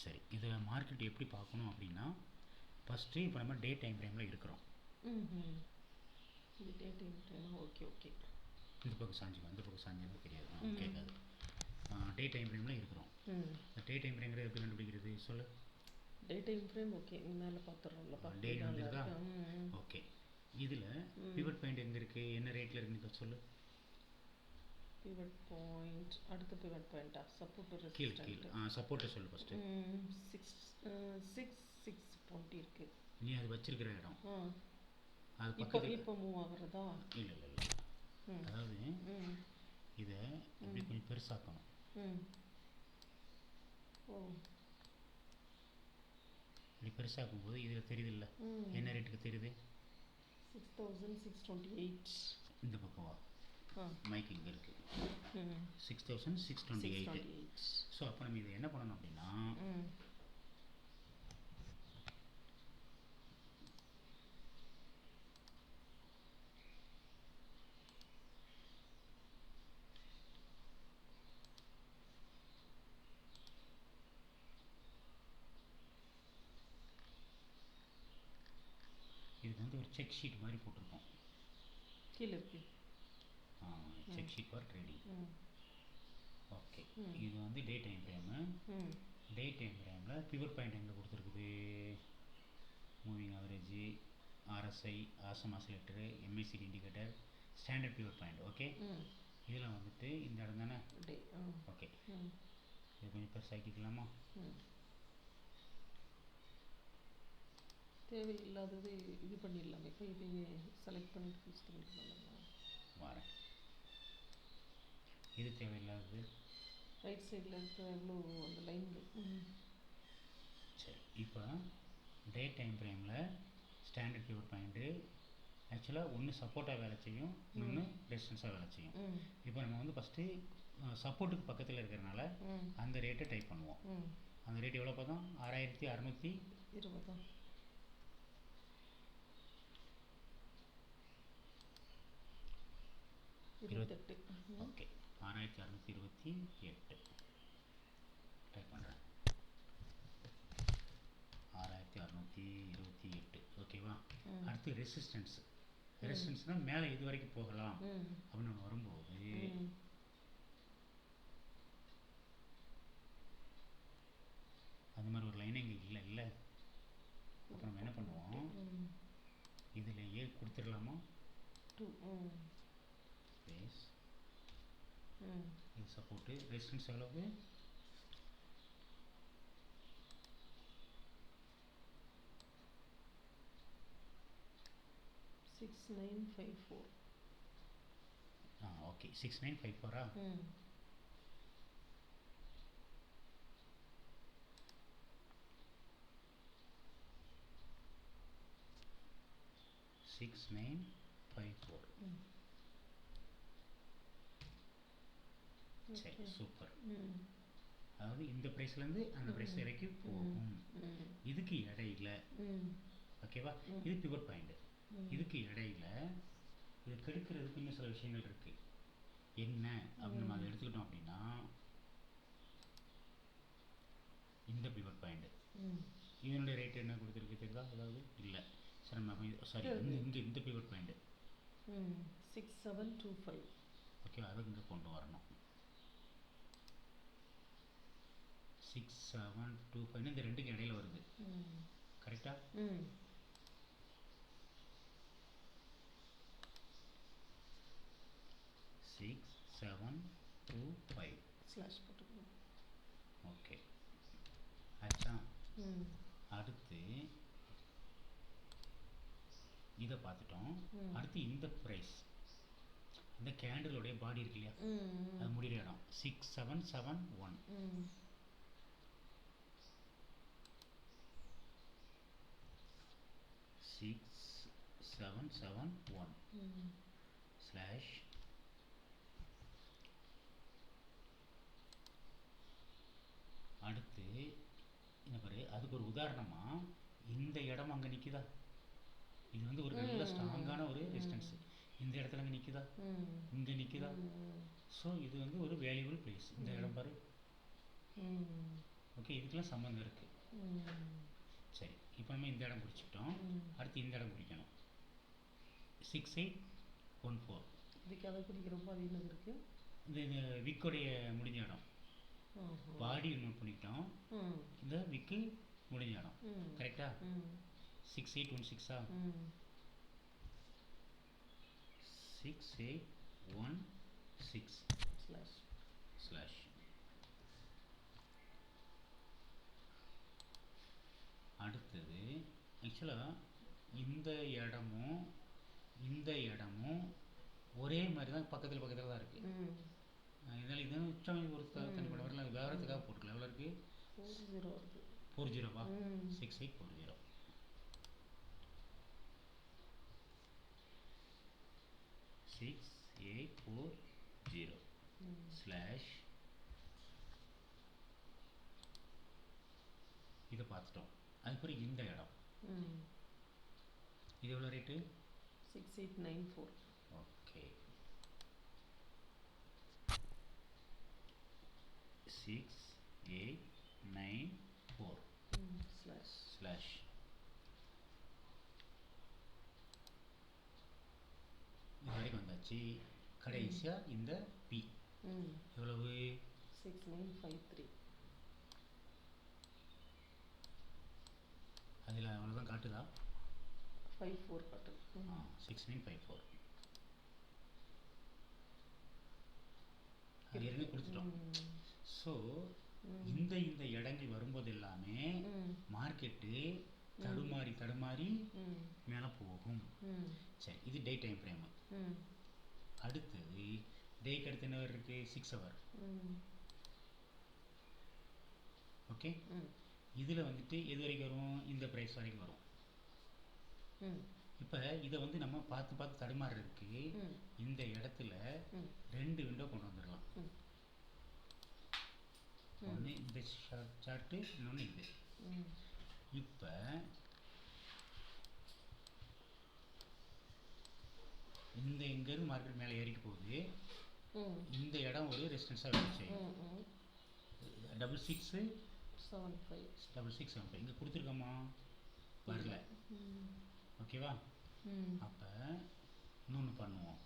சரி, இதை மார்க்கெட் எப்படி பார்க்கணும் அப்படின்னா, ஃபஸ்ட்டு இப்போ நம்ம டே டைம் ஃப்ரேமில் இருக்கிறோம். இது day time frame. Okay okay. இந்த பக்கம் சாஞ்சிக்கும், இந்த பக்கம் சாஞ்சினா தெரியாது, கேட்காது. டே டைம் ஃப்ரேமில் இருக்கிறோம். இந்த டே டைம் ஃப்ரேம்ங்கிறது எப்படி கண்டுபிடிக்கிறது சொல்லு? டே டைம் ஃப்ரேம் ஓகே, மேலே பார்த்துட்றோம்ல. டேட் வந்துருக்கா? ஓகே. இதில் பிவட் பாயிண்ட் எங்கே இருக்குது, என்ன ரேட்டில் இருக்குன்னு சொல்லு. பிவட் பாயிண்ட், அடுத்த பிவட் பாயிண்ட்டா? சப்போர்ட் கீழ் சப்போர்ட்டை சொல்லு ஃபஸ்ட்டு. 6,620 இருக்குது. நீ அது வச்சிருக்கிற இடம் அது இப்போ பக்கத்தில் இப்போ மூவ் ஆகுறதா? இல்லை இல்லை இல்லை, அதாவது இதை இப்படி கொஞ்சம் பெருசாக்கணும். ஓ, இப்படி பெருசாக்கும் போது இதில் தெரியுது இல்லை, என்ன ரேட்டுக்கு தெரியுது? 6,628. இந்த பக்கம் வா, மைக் இங்கே இருக்குது. 6,628. ஸோ அப்போ நம்ம இதை என்ன பண்ணணும் அப்படின்னா, இதுக்கு வந்து ஒரு செக் ஷீட் மாதிரி போட்டிருக்கோம் கீழே இருக்கு. Check sheet for trading. Okay, இது வந்து day time frame. Day time ஃப்ரேமில் பிவட் பாயிண்ட் எங்கே கொடுத்துருக்குது? Moving average, RSI, awesome oscillator, MACD indicator, standard pivot point. Okay, இதில் வந்துட்டு இந்த இடம் தானே? ஓகே, இது கொஞ்சம் பெருசாக்கிக்கலாமா? தேவையில்லாதது இது பண்ணிடலாமே. இப்போ இதையே செலக்ட் பண்ணிட்டு ஃபிக்ஸ் பண்ணிக்கலாம். வரேன். இது தேவையில்லாதது ரைட் சைடில் இருக்க எவ்வளோ அந்த லைன்கள். சரி, இப்போ டே டைம் ஃப்ரேமில் ஸ்டாண்டர்ட் பிவட் பாயிண்ட்டு ஆக்சுவலாக ஒன்று சப்போர்ட்டாக வேலை செய்யும், இன்னொன்று ரெசிஸ்டன்ஸாக வேலை செய்யும். இப்போ நம்ம வந்து ஃபஸ்ட்டு சப்போர்ட்டுக்கு பக்கத்தில் இருக்கிறனால அந்த ரேட்டை டைப் பண்ணுவோம். அந்த ரேட் எவ்வளோ பார்த்தோம்? 6,620. ஓகே, 6,628 டைப் பண்ணுறேன். 6,628. ஓகேவா? அடுத்து ரெசிஸ்டன்ஸ். ரெசிஸ்டன்ஸ்னால் மேலே இது வரைக்கும் போகலாம் அப்படின்னு ஒன்று வரும்போது அந்த மாதிரி ஒரு லைன் இங்கே இல்லை. அப்போ நம்ம என்ன பண்ணுவோம், இதில் கொடுத்துடலாமா? ஸ்பேஸ், இது சப்போர்ட்டு. ரெசிஸ்டன்ஸ் எவ்வளவு? 6,954. ஓகே, 6,954. சரி, சூப்பர். அதாவது இந்த ப்ரைஸ்லேருந்து அந்த ப்ரைஸ் வரைக்கும் போகும். இதுக்கு இடையில ஓகேவா, இது பிவட் பாயிண்ட். இதுக்கு இடையில இது கெடுக்கிறதுக்கு இன்னும் சில விஷயங்கள் இருக்கு. என்ன அப்படின்னு நம்ம அதை எடுத்துக்கிட்டோம் அப்படின்னா, இந்த பிவட் பாயிண்ட் இதனுடைய ரேட் என்ன கொடுத்துருக்கு தெரியுதா? அதாவது இல்லை, சரி நம்ம சாரி, இங்கே இந்த பிவட் பாயிண்ட் 6,725. ஓகே, அதை இங்கே கொண்டு வரணும். 6,725 இந்த ரெண்டுக்கு இடையில வருது. கரெக்டா? 6,725 ஸ்லாஷ் போட்டுக்கணும். ஓகே, ஆச்சா? அடுத்து இதை பார்த்துட்டோம். அடுத்து இந்த ப்ரைஸ், இந்த கேண்டிலோடைய பாடி இருக்கு இல்லையா, அது முடிகிற இடம் 6,771. 6,771 ஸ்லாஷ் அடுத்து என்ன பாரு, அதுக்கு ஒரு உதாரணமாக இந்த இடம் அங்கே நிற்குதா? இது வந்து ஒரு நல்ல ஸ்ட்ராங்கான ஒரு ரெசிஸ்டன்ஸ். இந்த இடத்துல அங்கே நிற்குதா, இங்கே நிற்குதா? ஸோ இது வந்து ஒரு வேல்யூபிள் பிளேஸ். இந்த இடம் பாரு, ஓகே, இதுக்கெல்லாம் சம்மந்தம் இருக்குது. சரி, இப்போ நம்ம இந்த இடம் பிடிச்சிட்டோம். அடுத்து இந்த இடம் பிடிக்கணும். 6814. இதுக்கு அதை பிடிக்கிறப்போ அது என்னது இருக்குது? இந்த விக்கோடைய முடிஞ்ச இடம். பாடி நோட் பண்ணிக்கிட்டோம். இந்த விக்கு முடிஞ்ச இடம். கரெக்டா? 6816ஆ? 6816 ஸ்லாஷ். அடுத்தது ஆக்சுவலாக இந்த இடமும் இந்த இடமும் ஒரே மாதிரி தான் பக்கத்தில் பக்கத்தில் தான் இருக்குது. இதனால் இது உச்சம் ஒரு தனிப்பட்ட வரல விவரத்துக்காக போட்டுக்கலாம். எவ்வளோ இருக்குது? 40வா? 6840 6840 ஸ்லாஷ். இதை பார்த்துட்டோம். அதுக்கப்புறம் இந்த இடம் இது எவ்வளோ ரேட்டு? 6894. Okay, 6894 slash. இது வரைக்கும் வந்தாச்சு. கடைசியாக இந்த பி எவ்வளவு? 6953. அதில் அவ்வளோதான் காட்டுதா? 54 காட்டுது. 6954 அது ஏற்கனவே கொடுத்துட்டோம். ஸோ இந்த இடங்கள் வரும்போது எல்லாமே மார்க்கெட்டு தடுமாறி மேலே போகும். சரி, இது டே டைம் ஃப்ரேமு. அடுத்தது டேக்கு அடுத்து என்ன இருக்குது? 6 ஹவர். ஓகே, இதில் வந்துட்டு எது வரைக்கும் வரும்? இந்த ப்ரைஸ் வரைக்கும் வரும். இப்போ இதை வந்து நம்ம பார்த்து தடுமாறுறதுக்கு இந்த இடத்துல 2 விண்டோ கொண்டு வந்துடலாம். ஒன்று இந்த சார்ட்டு, இன்னொன்று இது. இப்போ இந்த இங்கேருந்து மார்க்கெட் மேலே ஏறிட்டு போகுது. இந்த இடம் ஒரு ரெசிஸ்டன்ஸாக வேலை செய்யும். 6675 இங்கே கொடுத்துருக்கோமா? வரல. ஓகேவா? அப்போ இன்னொன்று பண்ணுவோம்.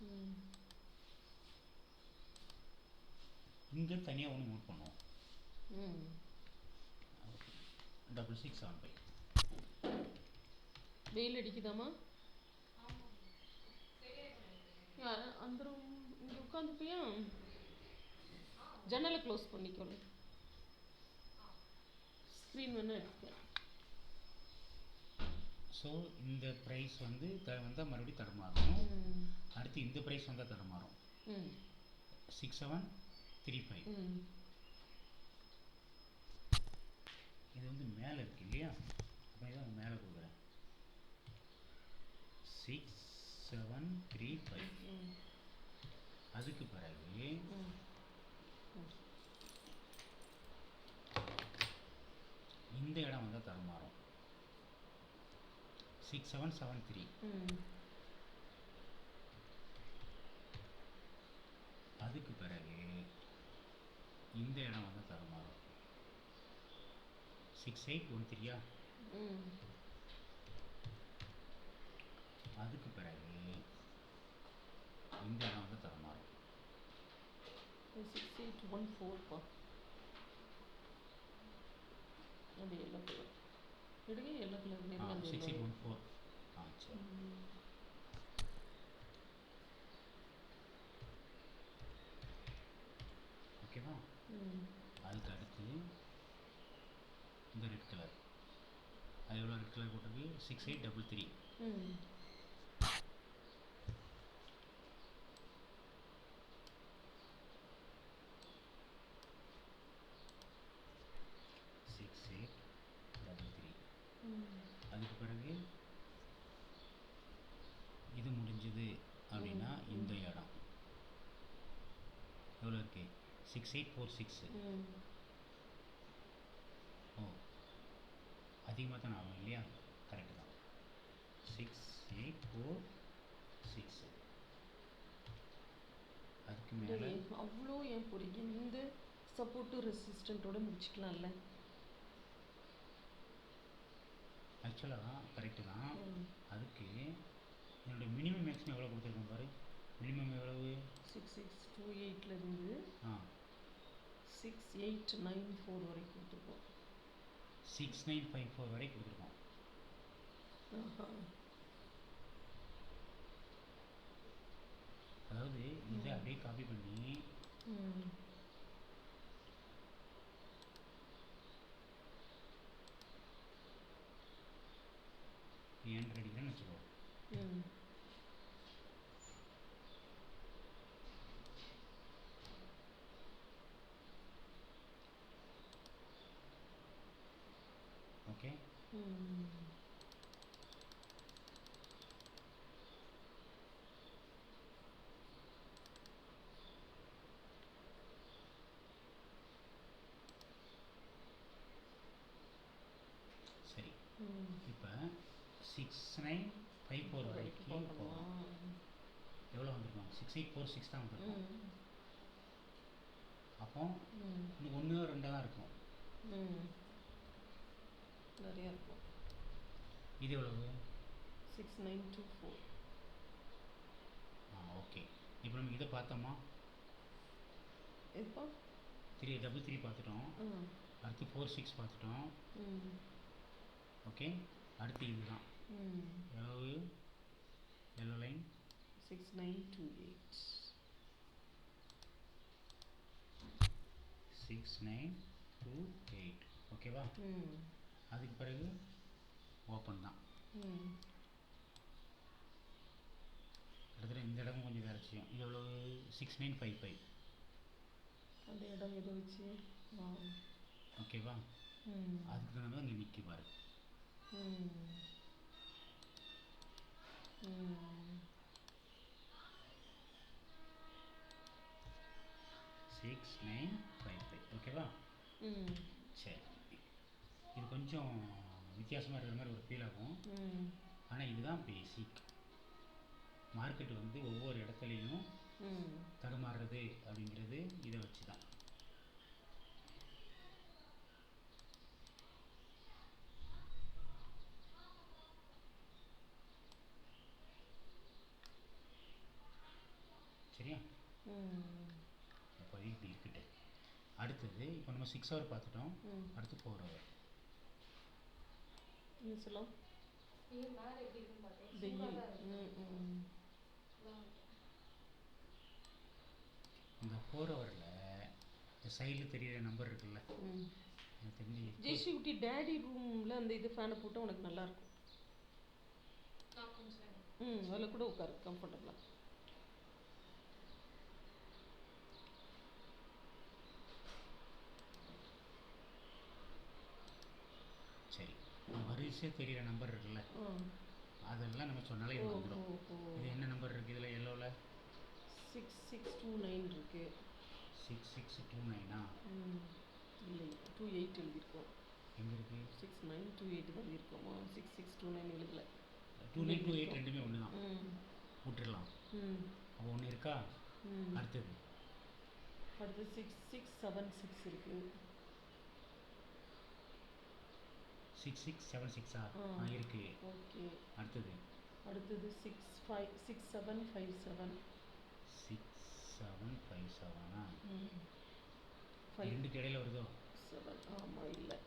இங்கே தனியாக ஒன்று நோட் பண்ணுவோம். 6675. வெயில் அடிக்குதாமா? அந்த ரூம் இங்கே உட்காந்துப்பியா? ஜன்னலை க்ளோஸ் பண்ணிக்கணும். ஸ்க்ரீன் வேணா எடுத்துக்க. ஸோ இந்த ப்ரைஸ் வந்து வந்தால் மறுபடியும் தடுமாறும். அடுத்து இந்த ப்ரைஸ் வந்தால் தடுமாறும். 6735. இது வந்து மேலே இருக்கு இல்லையா? அப்போ இதான் மேலே கொடுக்குறேன். 6735. அதுக்கு பிறகு இந்த இடம் வந்தால் தடுமாறும். 6773. அதுக்கு பிறகு இந்த இடம் வந்து தடுமாறும். 6813. அதுக்கு பிறகு இந்த இடம் வந்து தடுமாறும். 6814. அது எல்லோ கலர் எடுங்க. Yellow colour 6814. சரி, ஓகேவா? அதுக்கு அடுத்து இந்த ரெட் கலர். அது எவ்வளோ ரெட் கலர் போட்டிருக்கு? 6833. 6833. அதுக்கு பிறகு இது முடிஞ்சது அப்படின்னா இந்த இடம் எவ்வளோ இருக்கு? 6846. ஓ, அதிகமாக தான் ஆகும் இல்லையா? கரெக்டு தான். 6846. அதுக்கு மேலே அவ்வளோ ஏன் போறீங்க? இந்த சப்போர்ட்டு ரெசிஸ்டண்ட்டோட முடிச்சுக்கலாம்ல. ஆக்சுவலாக கரெக்டு தான். ம் அதுக்கு என்னோட மினிமம் மேக்ஸிமம் எவ்வளோ கொடுத்துருக்கேன் பாரு. மினிமம் எவ்வளவு? 6628லேருந்து ஆ 6894 வரைக்கும் கொடுத்துருக்கோம். 6954 வரை கொடுத்துருக்கோம். ஆஹா. அதாவது இதை அப்படியே காப்பி பண்ணி ம் ஏன் அடிக்கிறேன்னு வச்சுக்கோ. ம் ஓகே. ம் சரி, ம் இப்போ 6954 வரைக்கும் போகலாம். எவ்வளோ வந்திருக்கோம்? 6846 தான் வந்திருக்கோம். ம் அப்போ ம் இன்னும் 1 2 தான் இருக்கும். ம் நிறையா இருக்கும். இது எவ்வளவு? 6924. ஓகே. இப்போ நம்ம இதை பார்த்தோமா? எப்போ? 333 பார்த்துட்டோம். ம் அடுத்து 46 பார்த்துட்டோம். ம் ஓகே. அடுத்து இதுதான் ம் எவ்வளவு? Yellow line 6928. 6928. ஓகேவா? ம் அதுக்கு பிறகு ஓப்பன் தான். ம் அடுத்தது இந்த இடமும் கொஞ்சம் வேலை செய்யும். இது எவ்வளவு? 6955. அந்த இடம் எதை வச்சு? ஓகேவா? ம் அதுக்கு தகுந்த மாதிரி இங்கே நிற்கி பாரு. ம் ம் 6955. ஓகேவா? ம் சரி, இது கொஞ்சம் வித்தியாசமாக இருக்கிற மாதிரி ஒரு ஃபீல் ஆகும். ம் ஆனால் இதுதான் பேசிக். மார்க்கெட் வந்து ஒவ்வொரு இடத்துலையும் ம் தடுமாறுறது அப்படிங்கிறது இதை வச்சு தான். சரியா? அப்போதைக்கு இப்படி இருக்கட்டு. அடுத்தது இப்போ நம்ம 6 ஹவர் பார்த்துட்டோம். அடுத்து 4 ஹவர். சொல்லலாம். இந்த 4 ஹவரில் இந்த சைடில் தெரியிற நம்பர் இருக்குல்ல, எனக்கு தெரிஞ்சு ஜெய்ஸ்ரீ டேடி ரூமில் அந்த இது ஃபேனை போட்டால் உனக்கு நல்லாயிருக்கும். அதில் கூட உட்காரு கம்ஃபர்டபுளாக. சரி, வரிசையாக தெரியிற நம்பர் இருக்குல்ல, அதெல்லாம் நம்ம சொன்னாலே இது வந்துடும். இது என்ன நம்பர் இருக்குது இதில் எல்லோவில்? 6629 இருக்கு. 6629. இல்லை 28 எழுதியிருக்கோம். எங்கே இருக்குது? 6928 தான் எழுதியிருக்கோமா? 6629 எழுதலை. 2928 ரெண்டுமே ஒன்று தான். விட்டுடலாம். அப்போ ஒன்று இருக்கா? அடுத்தது 6676 இருக்கு. 6676 இருக்கு. ஓகே. அடுத்தது 6757. 6757. ரெண்டுக்கு இடையில வருதோ? 7. ஆமாம், இல்லை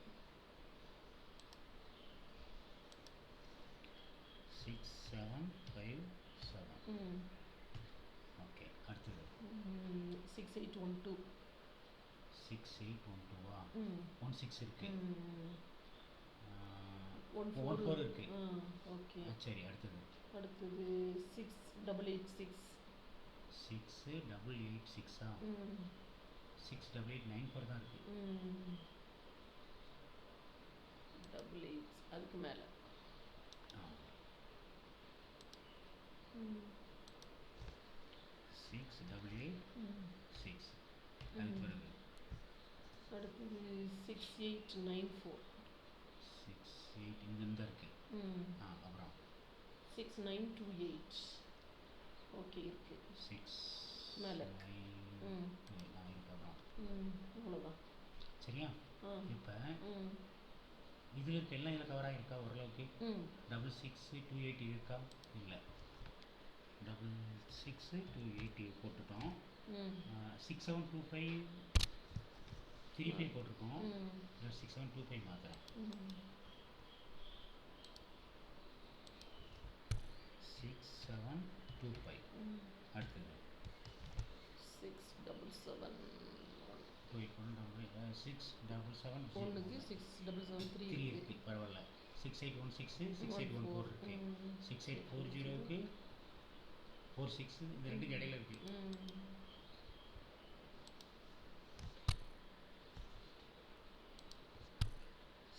6757. ஓகே. அடுத்தது 6812. 6812. 16 இருக்கு. 14 இருக்கு. ஓகே. சரி, அடுத்தது 6886. 6886. 6894 தான் இருக்கு. 88 அதுக்கு மேலே. 6886. அதுக்கு பிறகு அடுத்தது 6894. 68 இங்கேருந்து இருக்கு. அப்புறம் 6928. ஓகே இருக்கு. 6 மேலே. 9 இருக்கு. அப்புறம் அவ்வளோதான். சரியா? இப்போ இதில் இருக்க எல்லாம் இதில் கவர் ஆகிருக்கா ஓரளவுக்கு? ம் 66 280 இருக்கா? இல்லை. 66 280 போட்டுட்டோம். 6725 35 போட்டிருக்கோம். 6725 மாத்திரம். 6725 அடுத்தது 677 677 ஒன்றுக்கு 6773 3 இருக்குது. பரவாயில்ல. 6816 6814 இருக்கு. 6840க்கு 46 இந்த ரெண்டுக்கு இடையில இருக்கு.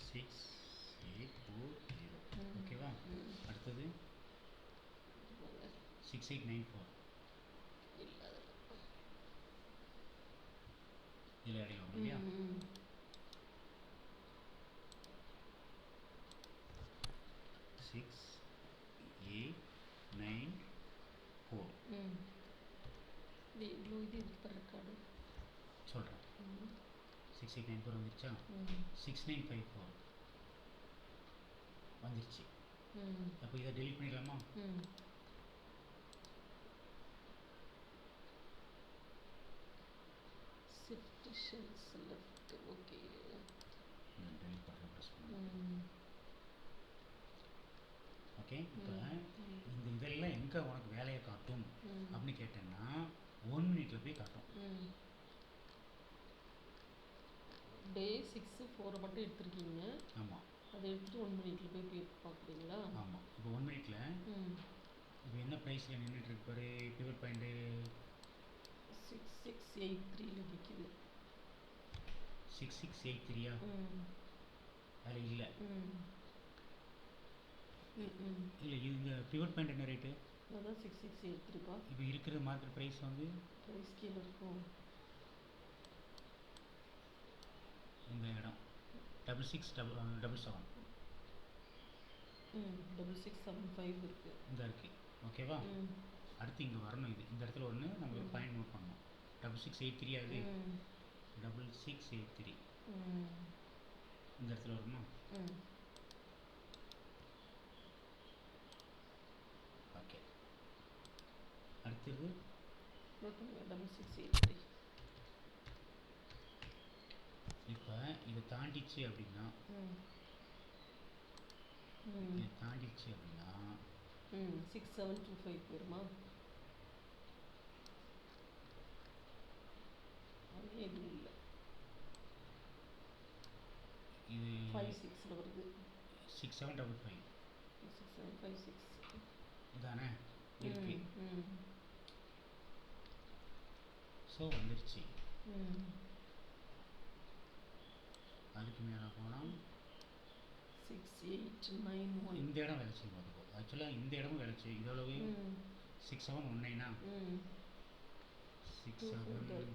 6840 ஓகேவா? அடுத்தது 6894 இதில் இடையில வரும் இல்லையா? 6894 சொல்கிறேன். 6894 வந்துருச்சா? 6954 வந்துருச்சு. அப்போ இதை டெலிட் பண்ணிடலாமா? ஓகே டெலிட் பண்ணுற ப்ரெஸ் ஓகே. இப்போ இந்த இதெல்லாம் எங்கே உனக்கு வேலையை காட்டும் அப்படின்னு கேட்டேன்னா 1 மினிட்ல போய் காட்டும். டே 6 4 மட்டும் எடுத்துருக்கீங்க. ஆமாம். அதை எடுத்துட்டு 1 மினிட்ல போய் பார்க்குறீங்களா? ஆமாம். இப்போ 1 மினிட்ல இப்போ என்ன ப்ரைஸில் நின்றுட்டு இருக்கு பாரு. பிவட் பாயிண்ட்டு 6683 நிற்கிது. 6683 அதில் இல்லை. இல்லை இந்த பிவட் பாயிண்ட் என்ன ரேட்டு? அதான் 6683 இப்போ இருக்கிற மார்க்கெட் ப்ரைஸ் வந்து ப்ரைஸ் கீழே இருக்கும். இந்த இடம் 6677 6675 இருக்கு. இந்த இருக்குது. ஓகேவா? அடுத்து இங்கே வரணும். இது இந்த இடத்துல ஒன்று நம்ம ஒரு பாயிண்ட் நோட் பண்ணணும். 6683 அது 6683 இந்த இடத்துல வருமா? ஓகே. அடுத்தது 6683. இப்போ இதை தாண்டிச்சு அப்படின்னா இதை தாண்டிச்சு அப்படின்னா 6725 வருமா? அது எதுவும் இல்லை. இது 56 வருது. 6755 6756 இதானே இருக்கு. ஸோ வந்துருச்சு. அதுக்கு மேலே போனால் 6891 இந்த இடம் வேலை செய்யும் போது ஆக்சுவலாக இந்த இடமும் வேலை செய்யும். இதோடவே 6719 6719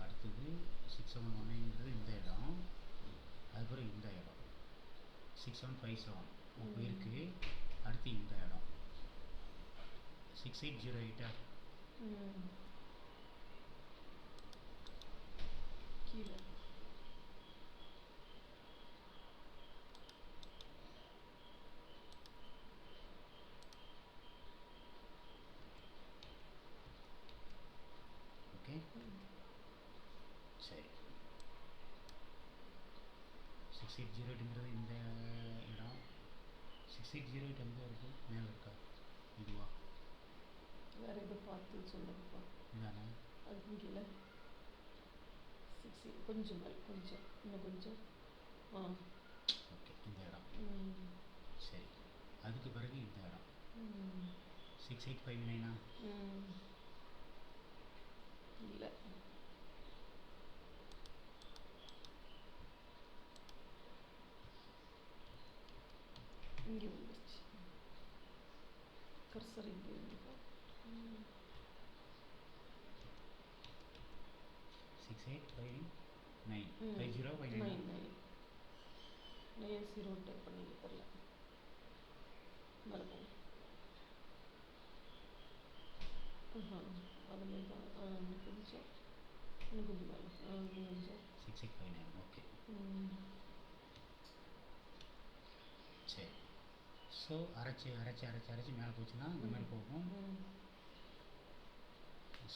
அடுத்தது 6719ங்கிறது இந்த இடம். அதுக்கப்புறம் இந்த இடம் 6757 இப்போ இருக்குது. அடுத்து இந்த இடம் 6808 கீழே ஓகே. சரி 6808ங்கிறது இந்த இடம். 6808 எங்கே இருக்குது? மேலே இருக்கா? இதுவா? வேறு எதோ பார்த்து சொல்லுங்கப்பா. இதானே? அதுக்கு கீழே 60 கொஞ்சம் மேலே கொஞ்சம் இன்னும் கொஞ்சம் ஓகே. இந்த இடம் சரி. அதுக்கு பிறகு இந்த இடம் 6859 இல்லை. இங்கே வந்துருச்சு. கர்சர் இங்கே வந்துப்பா. 6859 5059 90 டைப் பண்ணிக்க தெரில. இன்னும் கொஞ்சம் மேலே இன்னும் கொஞ்சம் 6859. ஓகே சரி. ஸோ அரைச்சி அரைச்சி அரைச்சி அரைச்சி மேலே போச்சுன்னா இந்த மாதிரி போகும்.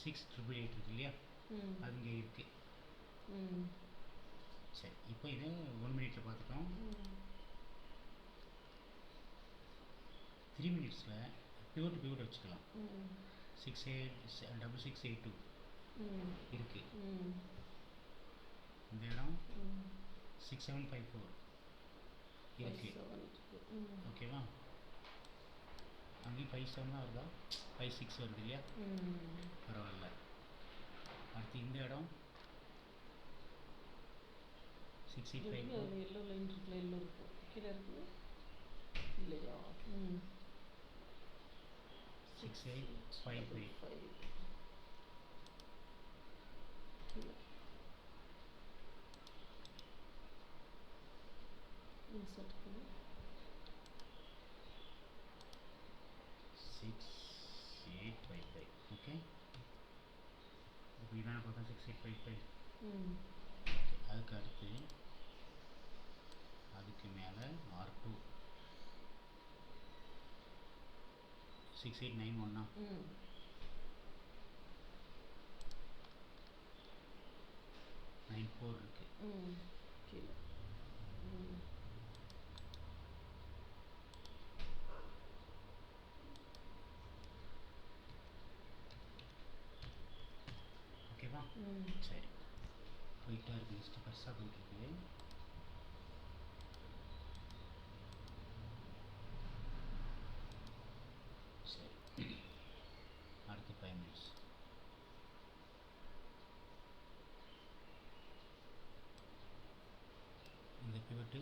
6888 இருக்கு இல்லையா, அது இங்கே இருக்குது. சரி, இப்போ இதை 1 மினிட்ல பார்த்துட்டோம். 3 மினிட்ஸில் பியூர் டு பியூர் வச்சுக்கலாம். 6682 இருக்கு. இந்த இடம் 6754 இருக்கு. ஓகேவா, அங்கேயும் 57 தான் வருதா, 56 வருது இல்லையா, பரவாயில்ல. அடுத்து இந்த இடம் 6854 எல்லோ லைன் இருக்குல்ல, எல்லோ இருக்கும் கீழே இருக்குது இல்லையா, 6855 இன்சர்ட் பண்ணி 6855. ஓகே, இப்போ இதான பார்த்தா 6855. ஓகே, அதுக்கு அடுத்து அதுக்கு மேலே R2 6891 94 இருக்கு. கீழே ஓகேவா, சரி. போயிட்டா இருக்கு, லிஸ்ட்டு பெருசாக போயிட்டுருக்கு. சரி, அடுத்து 5 மினிட்ஸ். இந்த பிவட்டு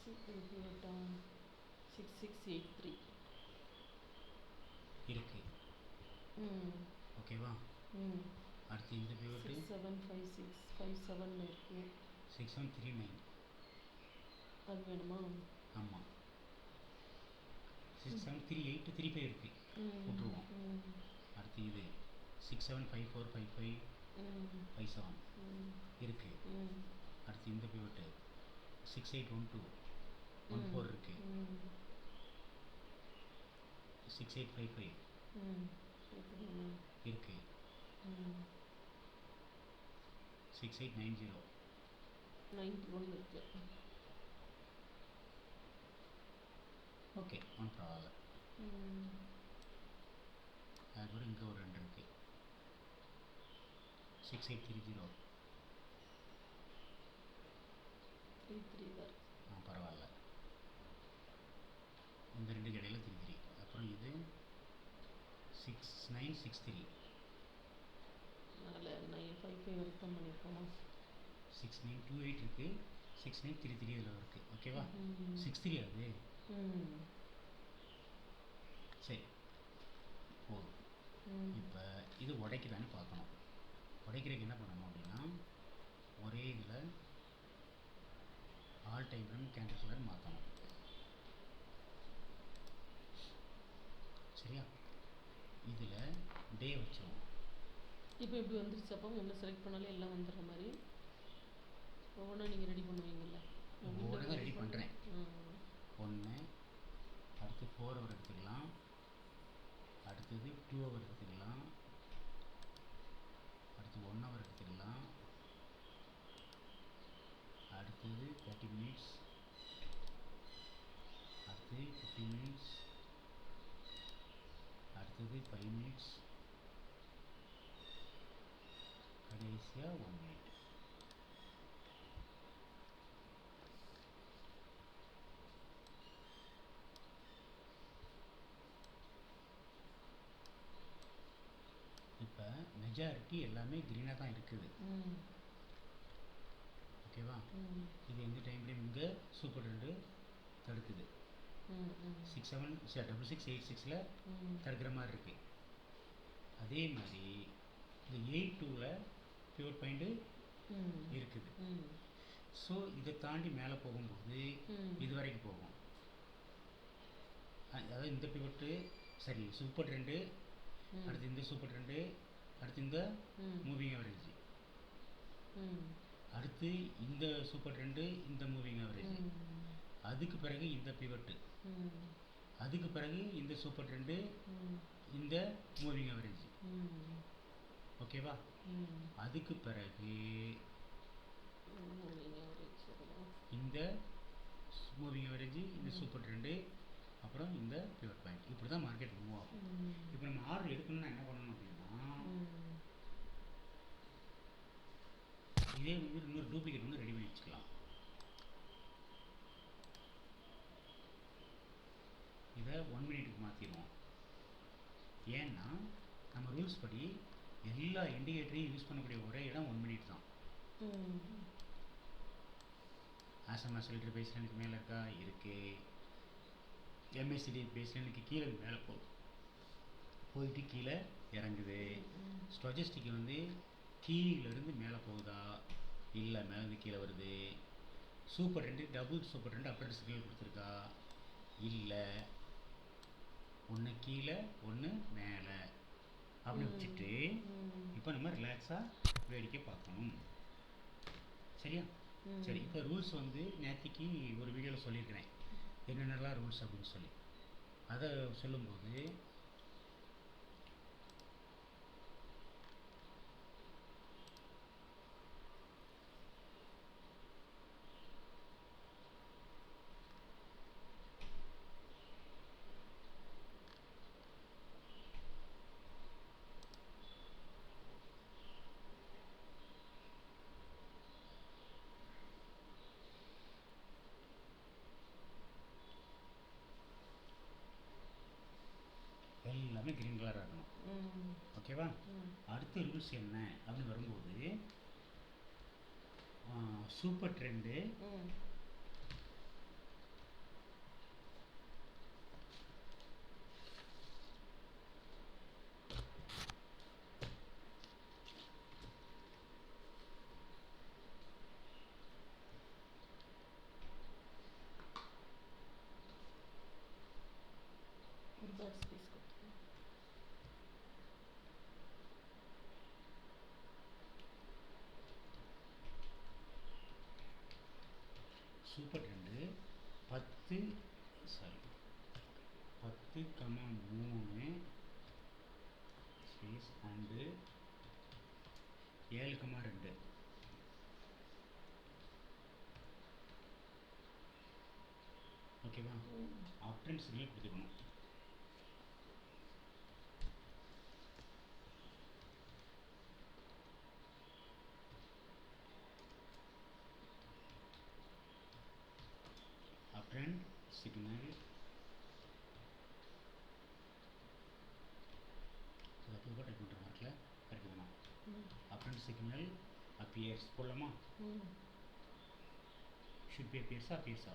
6683 இருக்கு. ஓகேவா, அடுத்து இந்த பிவட்டு 675657 இருக்கு. 6139. அது வேணுமா, ஆமாம், 673835 இருக்கு, விட்டுருவோம். அடுத்து இது 67545557 இருக்கு. அடுத்து இந்த பிவட்டு 6812 இருக்கு. 6855 இருக்கு. 6890 91 இருக்கு. ஓகே, ஒன்றும் பரவாயில்ல. அதுக்கப்புறம் இங்கே ஒரு 2 இருக்கு. 6830 பரவாயில்ல. இந்த 2 இடையில 33. அப்புறம் இது 6963 அதில் 955 வரைக்கும் பண்ணியிருக்கோமா, 6928 இருக்கு. 6933 இதில் இருக்குது. ஓகேவா, 63 அது. சரி, போதும். இப்போ இது உடைக்குதானே பார்க்கணும். உடைக்கிறதுக்கு என்ன பண்ணணும் அப்படின்னா, ஒரே இதில் all time frame candle colour மாற்றணும். சரியா, இதில் டே வச்சுருவோம். இப்போ இப்படி வந்துருச்சு. அப்போ ஒன்று செலக்ட் பண்ணாலே எல்லாம் வந்துடுற மாதிரி ஒவ்வொன்றா நீங்கள் ரெடி பண்ணுவீங்கள்ல, ஒவ்வொரு தான் ரெடி பண்ணுறேன். 1, அடுத்து 4 ஹவர் எடுத்துக்கலாம், அடுத்தது 2 ஹவர் எடுத்துக்கலாம், அடுத்து 1 ஹவர் எடுத்துக்கலாம், அடுத்தது 30 மினிட்ஸ், அடுத்து 15 மினிட்ஸ், அடுத்தது 5 மினிட்ஸ், கடைசியாக 1 மினிட். இப்போ மெஜாரிட்டி எல்லாமே க்ரீனாக தான் இருக்குது. ஓகேவா, இது எங்கள் டைம் ஃப்ரேம் இங்கே சூப்பர் 2 தடுக்குது. 6686 தடுக்கிற மாதிரி இருக்குது. அதே மாதிரி இந்த 82ல் பியூர் பாயிண்ட்டு இருக்குது. ஸோ இதை தாண்டி மேலே போகும்போது இது வரைக்கும் போகும். அதாவது இந்த பிவட்டு சரி சூப்பர் 2, அடுத்து இந்த சூப்பர் 2, அடுத்து இந்த ம் மூவிங் ஆவரேஜ், ம் அடுத்து இந்த சூப்பர் ட்ரெண்டு, இந்த மூவிங் ஆவரேஜ், ம் அதுக்கு பிறகு இந்த பிவட்டு, ம் அதுக்கு பிறகு இந்த சூப்பர் ட்ரெண்டு, ம் இந்த மூவிங் ஆவரேஜ். ம் ஓகேவா? ம் அதுக்கு பிறகு மூவிங் ஆவரேஜ் அதெல்லாம். இந்த மூவிங் ஆவரேஜ், இந்த சூப்பர் ட்ரெண்டு, அப்புறம் இந்த பிவட் பாயிண்ட். இப்படி தான் மார்க்கெட் மூவ் ஆகும். ம் இப்போ நம்ம ஆர்டர் எடுக்கணும்னா என்ன பண்ணணும் அப்படின்னா, ம் இதே வந்து இன்னொரு டூப்ளிகேட் ஒன்று ரெடி பண்ணி வச்சுக்கலாம். இதை 1 மினிட்டுக்கு மாற்றிடுவோம். ஏன்னா நம்ம ரூல்ஸ் படி எல்லா இண்டிகேட்டரையும் யூஸ் பண்ணக்கூடிய ஒரே இடம் 1 மினிட் தான். ம் ஆசமா சிலிண்டர் பேஸ் லைனுக்கு மேலே இருக்கா இருக்கு, எம்ஏசிடி பேஸ் லைனுக்கு கீழே மேலே போயிட்டு கீழே இறங்குது. ஸ்டொஜஸ்டிக் வந்து கீழேருந்து மேலே போகுதா இல்லை மேலேருந்து கீழே வருது. சூப்பர் ரெண்டு டபுள் சூப்பர் ரெண்டு அப்படி சிக்னல் கொடுத்துருக்கா இல்லை ஒன்று கீழே ஒன்று மேலே அப்படின்னு வச்சுட்டு இப்போ நம்ம ரிலாக்ஸாக வேடிக்கை பார்க்கணும். சரியா? சரி, இப்போ ரூல்ஸ் வந்து நேற்றுக்கு ஒரு வீடியோவில் சொல்லியிருக்கிறேன் என்னென்னலாம் ரூல்ஸ் அப்படின்னு சொல்லி. அதை சொல்லும்போது எல்லாமே க்ரீன் கலராக இருக்கணும். ஓகேவா? அடுத்த ரூல்ஸ் என்ன அப்படின்னு வரும்போது சூப்பர் ட்ரெண்டு ஒரு பாக்ஸ் பீஸ் கொடுத்துருங்க. சூப்பர் ட்ரெண்டு 10 10,3 ஸ்பேஸ் அண்டு 7,2 ஓகேவா? ஆப்டன்ஸ் சிக்னல் கொடுத்துக்கணும். ஆப்டன்ட் சிக்னல் அப்போ டைப் பண்ணுற மார்க்கில் கரெக்டு தானா? ஆப்டன்ட் சிக்னல் அப்பியர்ஸ் போடலாமா? ஷுட் பி அப்பியர்ஸா அப்பியர்ஸா?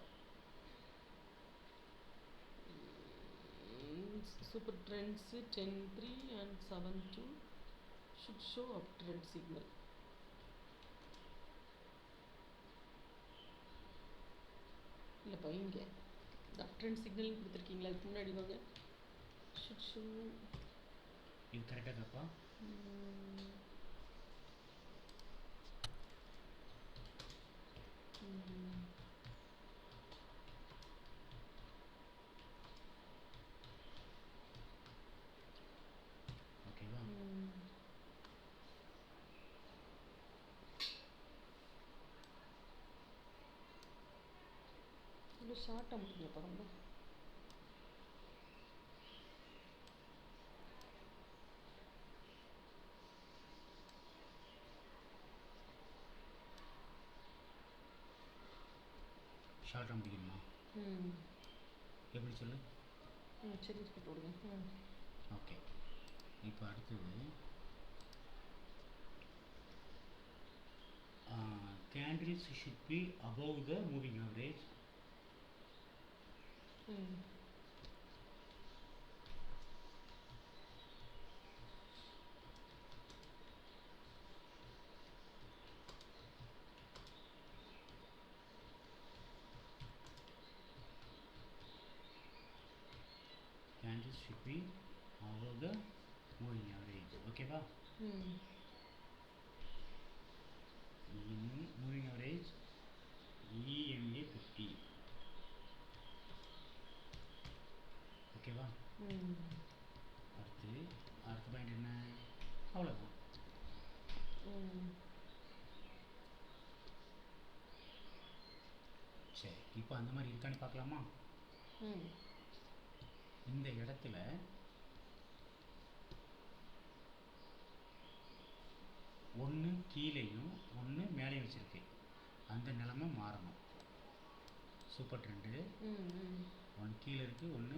Super trends 10-3 and 7-2 should show uptrend signal. இல்லைப்பா இங்கே இந்த uptrend signal கொடுத்துருக்கீங்களா? அதுக்கு முன்னாடி வாங்க. should show இது கரெக்டாக தான்ப்பா? ஓகேவா? இவ்வளோ ஷார்ட்டாக முடியுங்க பாருங்க. ஷார்ட்டாக முடிக்கணுமா? எப்படி சொல்லு? சரி இருக்கட்டும் விடுங்க. ஓகே, இப்போ அடுத்தது candles should be above the moving average. Candles should be above the moving average. ஓகேவா? ம் மூவிங் ஆவரேஜ் EMA 50. ஓகேவா? ம் அடுத்து அடுத்த பாயிண்ட் என்ன? அவ்வளோதான். ம் சரி, இப்போ அந்த மாதிரி இருக்கான்னு பார்க்கலாமா? ம் இந்த இடத்துல ஒன்று கீழேயும் ஒன்று மேலேயும் வச்சுருக்கு. அந்த நிலைமை மாறணும். Super trend. ம் ம் ஒன்று கீழே இருக்குது, ஒன்று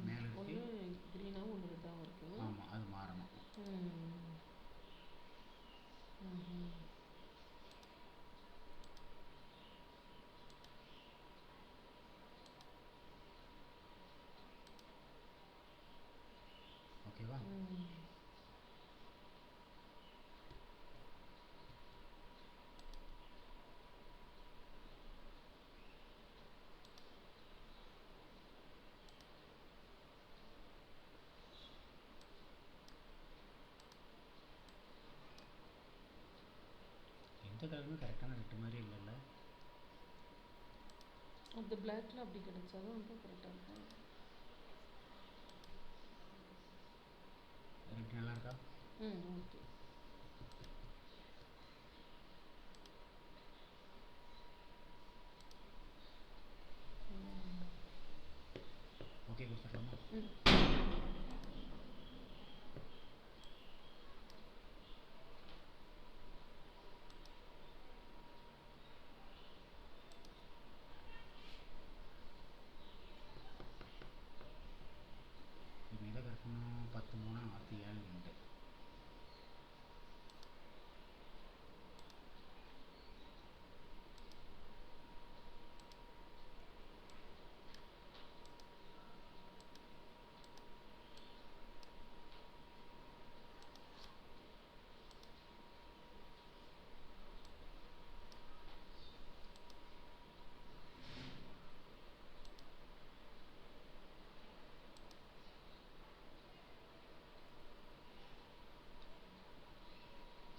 மேலே ஒன்று இருக்குது. க்ரீனாகவும் ஒன்று ரெட்டாகவும் இருக்குது. ஆமாம், அது மாறணும். ம் ம் ஓகேவா? ம் எந்த கலருமே கரெக்டான ரெட்டு மாதிரி இல்லைல்ல? அந்த பிளாக்ல அப்படி கிடைச்சாதான் வந்து கரெக்டாக இருக்கும். ரெட்டு நல்லா இருக்கா? ம் ஓகே. ஓகே கொடுத்துடலாமா? ம் இப்போ எதை கரெக்ட் பண்ணணும்? 10 3 67 2.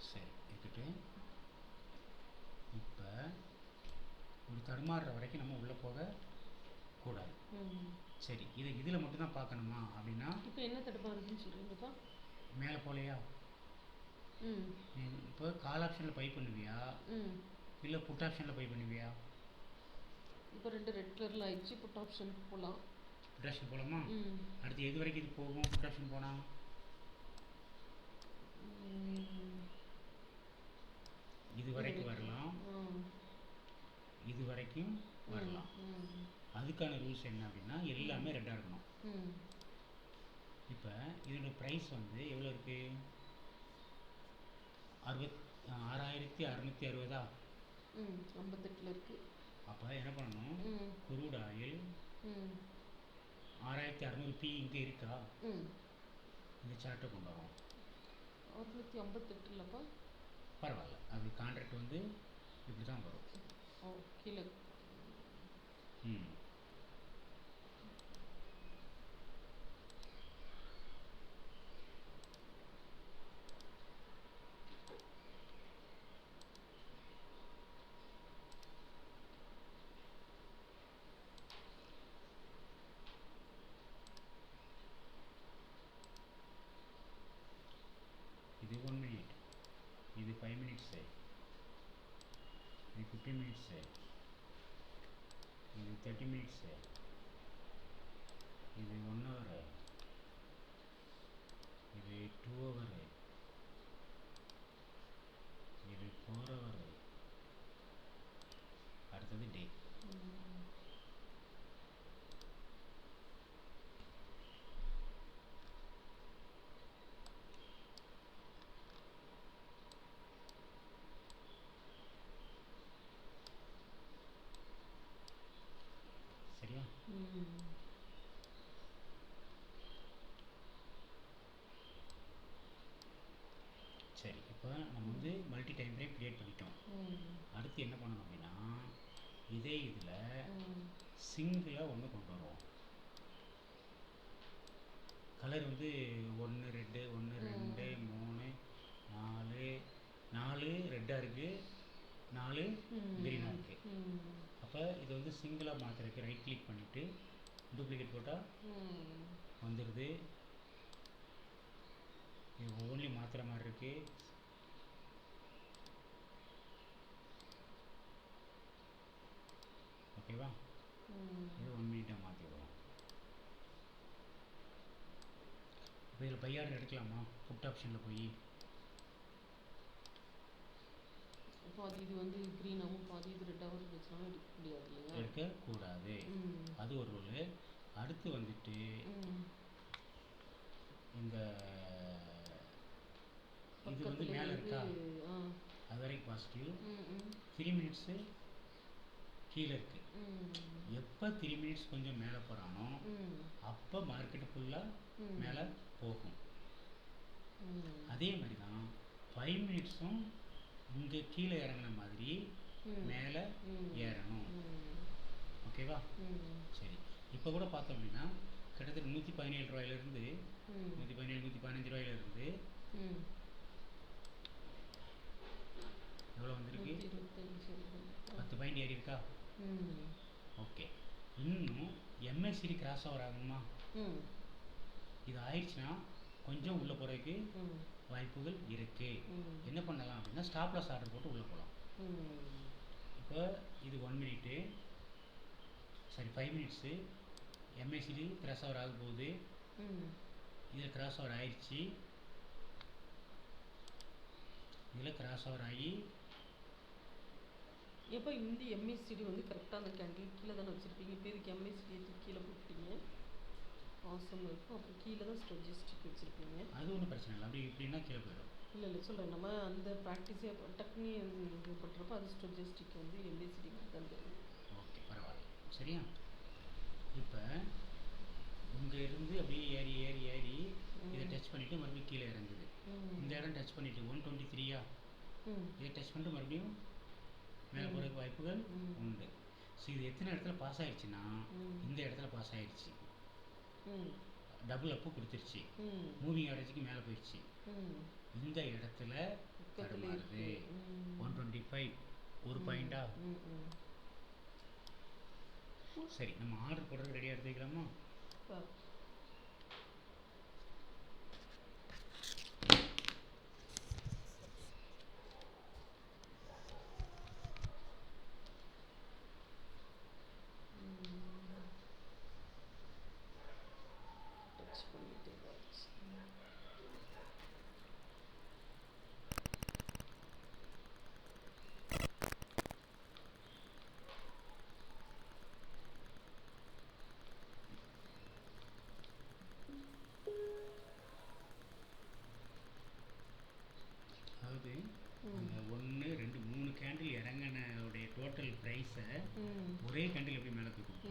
சரி இருக்கட்டு. இப்போ ஒரு தடுமாறுற வரைக்கும் நம்ம உள்ளே போக கூடாது. ம் சரி, இதை இதில் மட்டும்தான் பார்க்கணுமா அப்படின்னா இப்போ என்ன தடுப்பாருதுன்னு சொல்கிறீங்கப்பா? மேலே போகலையா? ம் நீ இப்போ கால் ஆப்ஷனில் பை பண்ணுவியா ம் இல்லை புட் ஆப்ஷனில் பை பண்ணுவியா? இப்போ 2 ரெட் கலரில் ஆயிடுச்சு. புட் ஆப்ஷனுக்கு போகலாம். புட் ஆப்ஷன் போகலாமா? ம் அடுத்து எது வரைக்கும் இது போகும்? புட் ஆப்ஷன் போனால் ம் இது வரைக்கும் வரலாம், ம் இது வரைக்கும் வரலாம். ம் அதுக்கான ரூல்ஸ் என்ன அப்படின்னா எல்லாமே ரெட்டாக இருக்கணும். ம் இப்போ இதோட ப்ரைஸ் வந்து எவ்வளோ இருக்குது? 6660. ம் 58 இருக்குது. அப்போ என்ன பண்ணணும்? ம் குரூட் ஆயில் ம் 6600 பி இங்கே இருக்கா? ம் இந்த சார்ட்டை கொண்டு வரோம். 658 இல்லைப்பா? பரவாயில்ல, அது கான்ட்ராக்ட் வந்து இப்படி தான் வரும். ஓ கீழே. ம் இது 1 மினிட், இது 5 மினிட்ஸு, இது 15 மினிட்ஸு, இது 30 மினிட்ஸு, இது 1 ஹவர், இது 2 ஹவர், இது 4 ஹவர். அடுத்தது டே. ம் சரியா? ம் சரி, இப்போ நம்ம வந்து மல்டி டைம் ஃப்ரேம் க்ரியேட் பண்ணிட்டோம். ம் அடுத்து என்ன பண்ணணும் அப்படின்னா இதே இதில் ம் சிங்கிளாக ஒன்று கொண்டு வருவோம். கலர் வந்து 1 ரெட்டு, 1 2 3 4 4 ரெட்டாக இருக்குது, 4 க்ரீனாக இருக்குது. அப்போ இது வந்து சிங்கிளாக மாற்றுறதுக்கு ரைட் கிளிக் பண்ணிவிட்டு டூப்ளிகேட் போட்டால் வந்துடுது. இது ஒவ்வொன்றிலையும் மாற்றுற மாதிரி இருக்குது. ஓகேவா? இது 1 மினிட்டாக மாற்றி விடுவோம். இப்போ இதில் பை ஆர்டர் எடுக்கலாமா? புட் ஆப்ஷனில் போய் பாதி இது வந்து க்ரீனாகவும் பாதி இது ரெட்டாகவும் இருந்துச்சுனாலும் எடுக்க முடியாது இல்லையா? எடுக்கக்கூடாது, அது ஒரு ரூலு. அடுத்து வந்துட்டு இந்த இது வந்து மேலே இருக்கா, அது வரைக்கும் பாசிட்டிவ். 3 மினிட்ஸு கீழே இருக்குது. எப்போ 3 மினிட்ஸ் கொஞ்சம் மேலே போகிறானோ அப்போ மார்க்கெட்டு ஃபுல்லாக மேலே போகும். அதே மாதிரி தான் 5 மினிட்ஸும் இங்கே கீழே இறங்கின மாதிரி மேலே ஏறணும். ஓகேவா? சரி, இப்போ கூட பார்த்தோம் அப்படின்னா கிட்டத்தட்ட 117 ரூபாயிலிருந்து 117 115 ரூபாயிலிருந்து எவ்வளோ வந்திருக்கு? 10 பாயிண்ட் ஏறி இருக்கா? ஓகே. இன்னும் எம்எஸ்சிடி கிராஸ் ஓவர் ஆகணுமா? இது ஆயிடுச்சுன்னா கொஞ்சம் உள்ளே போகிறதுக்கு வாய்ப்புகள் இருக்குது. என்ன பண்ணலாம் அப்படின்னா ஸ்டாப் லாஸ் ஆர்டர் போட்டு உள்ளே போகலாம். இப்போ இது 1 minute, sorry 5 minutes MACD cross over ஆகும் போது இதில் கிராஸ் ஓவர் ஆயிடுச்சு. இதில் கிராஸ் ஓவர் ஆகி எப்போ இந்த எம்ஏசிடி வந்து கரெக்டாக அந்த கேண்டில் கீழே தானே வச்சுருப்பீங்க. இப்போ இதுக்கு எம்ஏசிடி கீழே போட்டுட்டீங்க, ஆசம் இருக்கும். அப்புறம் கீழே தான் ஸ்டோஜிஸ்டிக் வச்சுருப்பீங்க. அது ஒன்றும் பிரச்சனை இல்லை, அப்படி இப்படின்னா கீழே போயிடும். இல்லை சொல்கிறேன், நம்ம அந்த ப்ராக்டிஸே டக்குனு இது பண்ணுறப்ப அது ஸ்டோஜிஸ்டிக் வந்து எம்ஏசிடி தான் தெரியும். ஓகே, பரவாயில்ல. சரியா? இப்போ இங்கே இருந்து அப்படியே ஏறி ஏறி ஏறி இதை டச் பண்ணிவிட்டு மறுபடியும் கீழே இறங்குது. இந்த இடம் டச் பண்ணிவிட்டு 123 இதை டச் பண்ணிட்டு மறுபடியும் மேலே போகிறதுக்கு வாய்ப்புகள் உண்டு. ஸோ இது எத்தனை இடத்துல பாஸ் ஆகிடுச்சுன்னா இந்த இடத்துல பாஸ் ஆகிடுச்சு, டபுள் அப்பு கொடுத்துருச்சு, மூவிங் ஆவரேஜுக்கு மேலே போயிடுச்சு. இந்த இடத்துல தடுமாறுது. 125 ஒரு பாயிண்டா? சரி, நம்ம ஆர்டர் போடுறதுக்கு ரெடியாக எடுத்து வைக்கலாமா? அதாவது அந்த 1 2 3 கேண்டில் இறங்கினுடைய டோட்டல் ப்ரைஸை ஒரே கேண்டில் எப்படி மேலே தூக்கும்?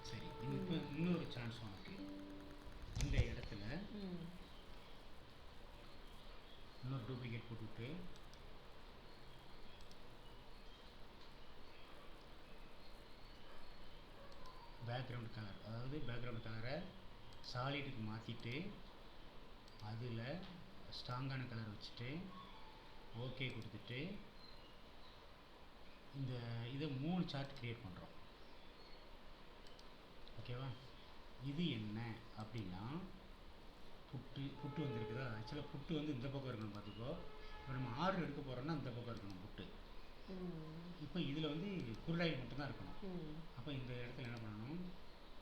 சரி, இப்போ இன்னொரு சான்ஸ் உனக்கு. இந்த இடத்துல இன்னொரு டூப்ளிகேட் போட்டுவிட்டு பேக்ரவுண்ட் கலர், அதாவது பேக்ரவுண்ட் கலரை சாலிடுக்கு மாற்றிட்டு அதில் ஸ்ட்ராங்கான கலர் வச்சுட்டு ஓகே கொடுத்துட்டு இந்த இதை 3 சார்ட் க்ரியேட் பண்ணுறோம். ஓகேவா? இது என்ன அப்படின்னா புட்டு வந்துருக்குதா? ஆக்சுவலாக புட்டு வந்து இந்த பக்கம் இருக்கணும், பார்த்துக்கோ. இப்போ நம்ம ஆர்டர் எடுக்க போகிறோம்னா இந்த பக்கம் இருக்கணும் புட்டு. இப்போ இதில் வந்து குருடாயில் மட்டும்தான் இருக்கணும். அப்போ இந்த இடத்துல என்ன பண்ணணும்,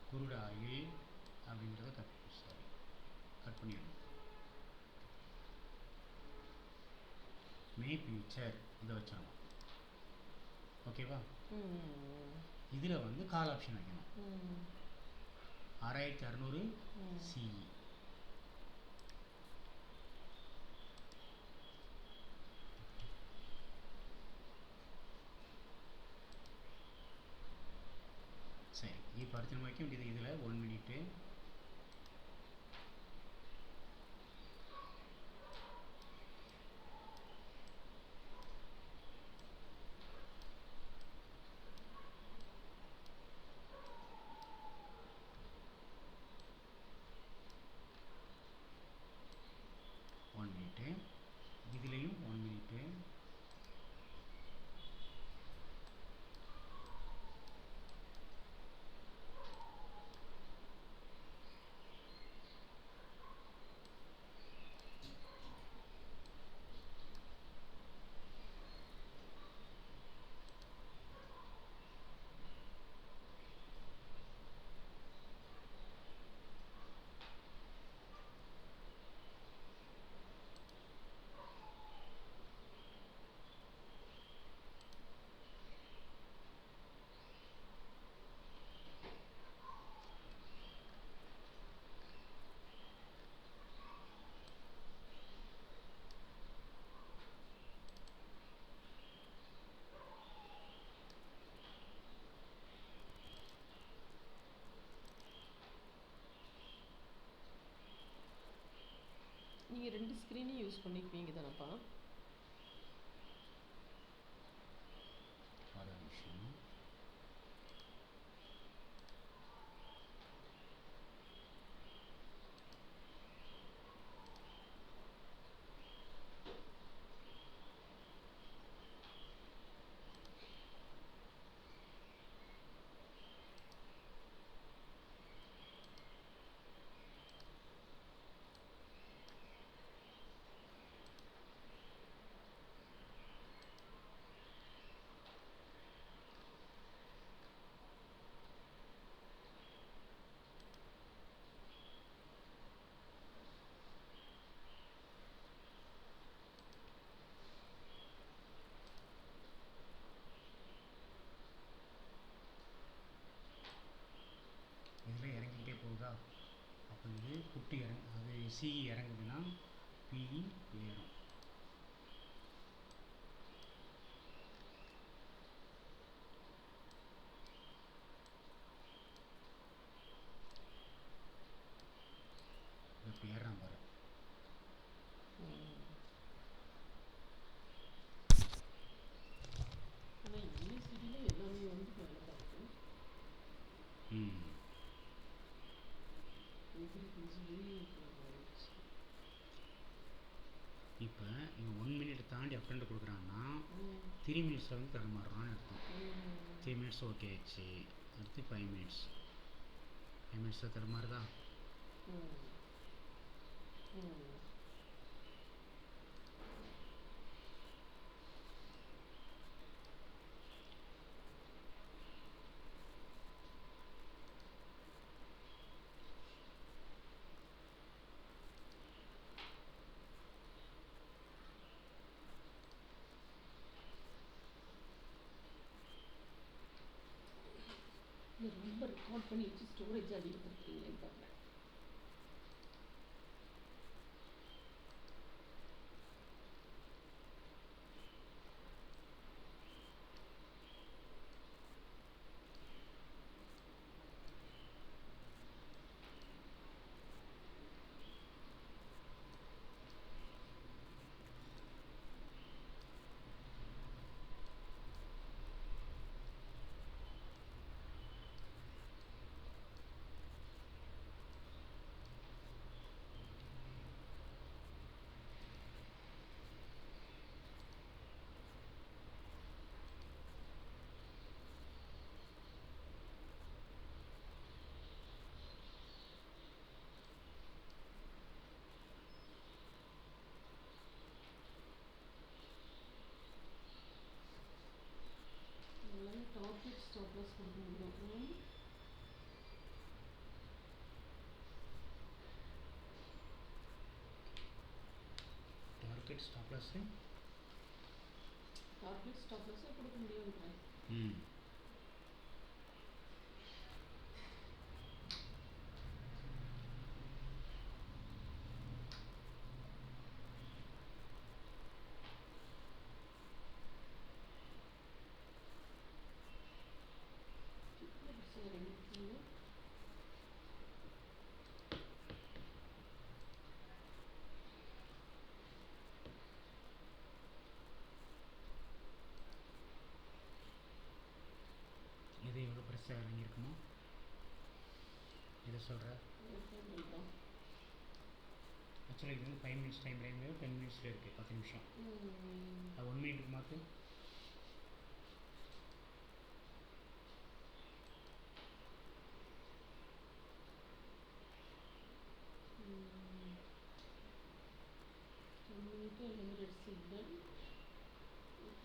குருடாயில் அப்படிங்கிறத கட் பண்ணிடணும். மே ஃபியூச்சர் இதை வச்சிடணும். ஓகேவா? இதில் வந்து கால் ஆப்ஷன் வைக்கணும். 6600 CE. சரி, இப்போ அடுத்து நம்ம வைக்க வேண்டியது இதில் 1 மினிட்டு. ஸ்க்ரீனே யூஸ் பண்ணிக்குவீங்க தானேப்பா? ஒரு நிமிஷம். இதில் இறங்கிக்கிட்டே போகுதா? அப்போ இது குட்டி அது சிஇ இறங்குதுன்னா பிஇ ஏறும். இப்போ ஏறான் பாரு. ஆனால் யூனிவர்சிட்டியில் எல்லாமே வந்து வேலை பார்க்கும். இப்போ இவன் 1 மினிட் தாண்டி அப்டண்ட் கொடுக்குறான்னா 3 மினிட்ஸில் வந்து தடுமாறுறான்னு அர்த்தம். 3 மினிட்ஸ் ஓகே ஆயிடுச்சு. அடுத்து 5 மினிட்ஸ். 5 மினிட்ஸில் தடுமாறுதா? ரொம்ப ரெக்கார்ட் பண்ணி வச்சு ஸ்டோரேஜ் அதிகப்படுத்துறீங்களேன்னு பார்க்குறேன். டார்கெட் ஸ்டாப் லாஸ் கொடுக்க முடியும். டார்கெட் ஸ்டாப் லாஸ் கொடுக்க முடியும்ன்றேன். இது எவ்வளோ பெருசாக இறங்கியிருக்குமோ இதை சொல்கிற. ஆக்சுவலாக இது வந்து 5 மினிட்ஸ் டைம் ஃப்ரேம் 10 மினிட்ஸில் இருக்குது. 10 நிமிஷம். அது 1 மினிட்டுக்கு மாற்று.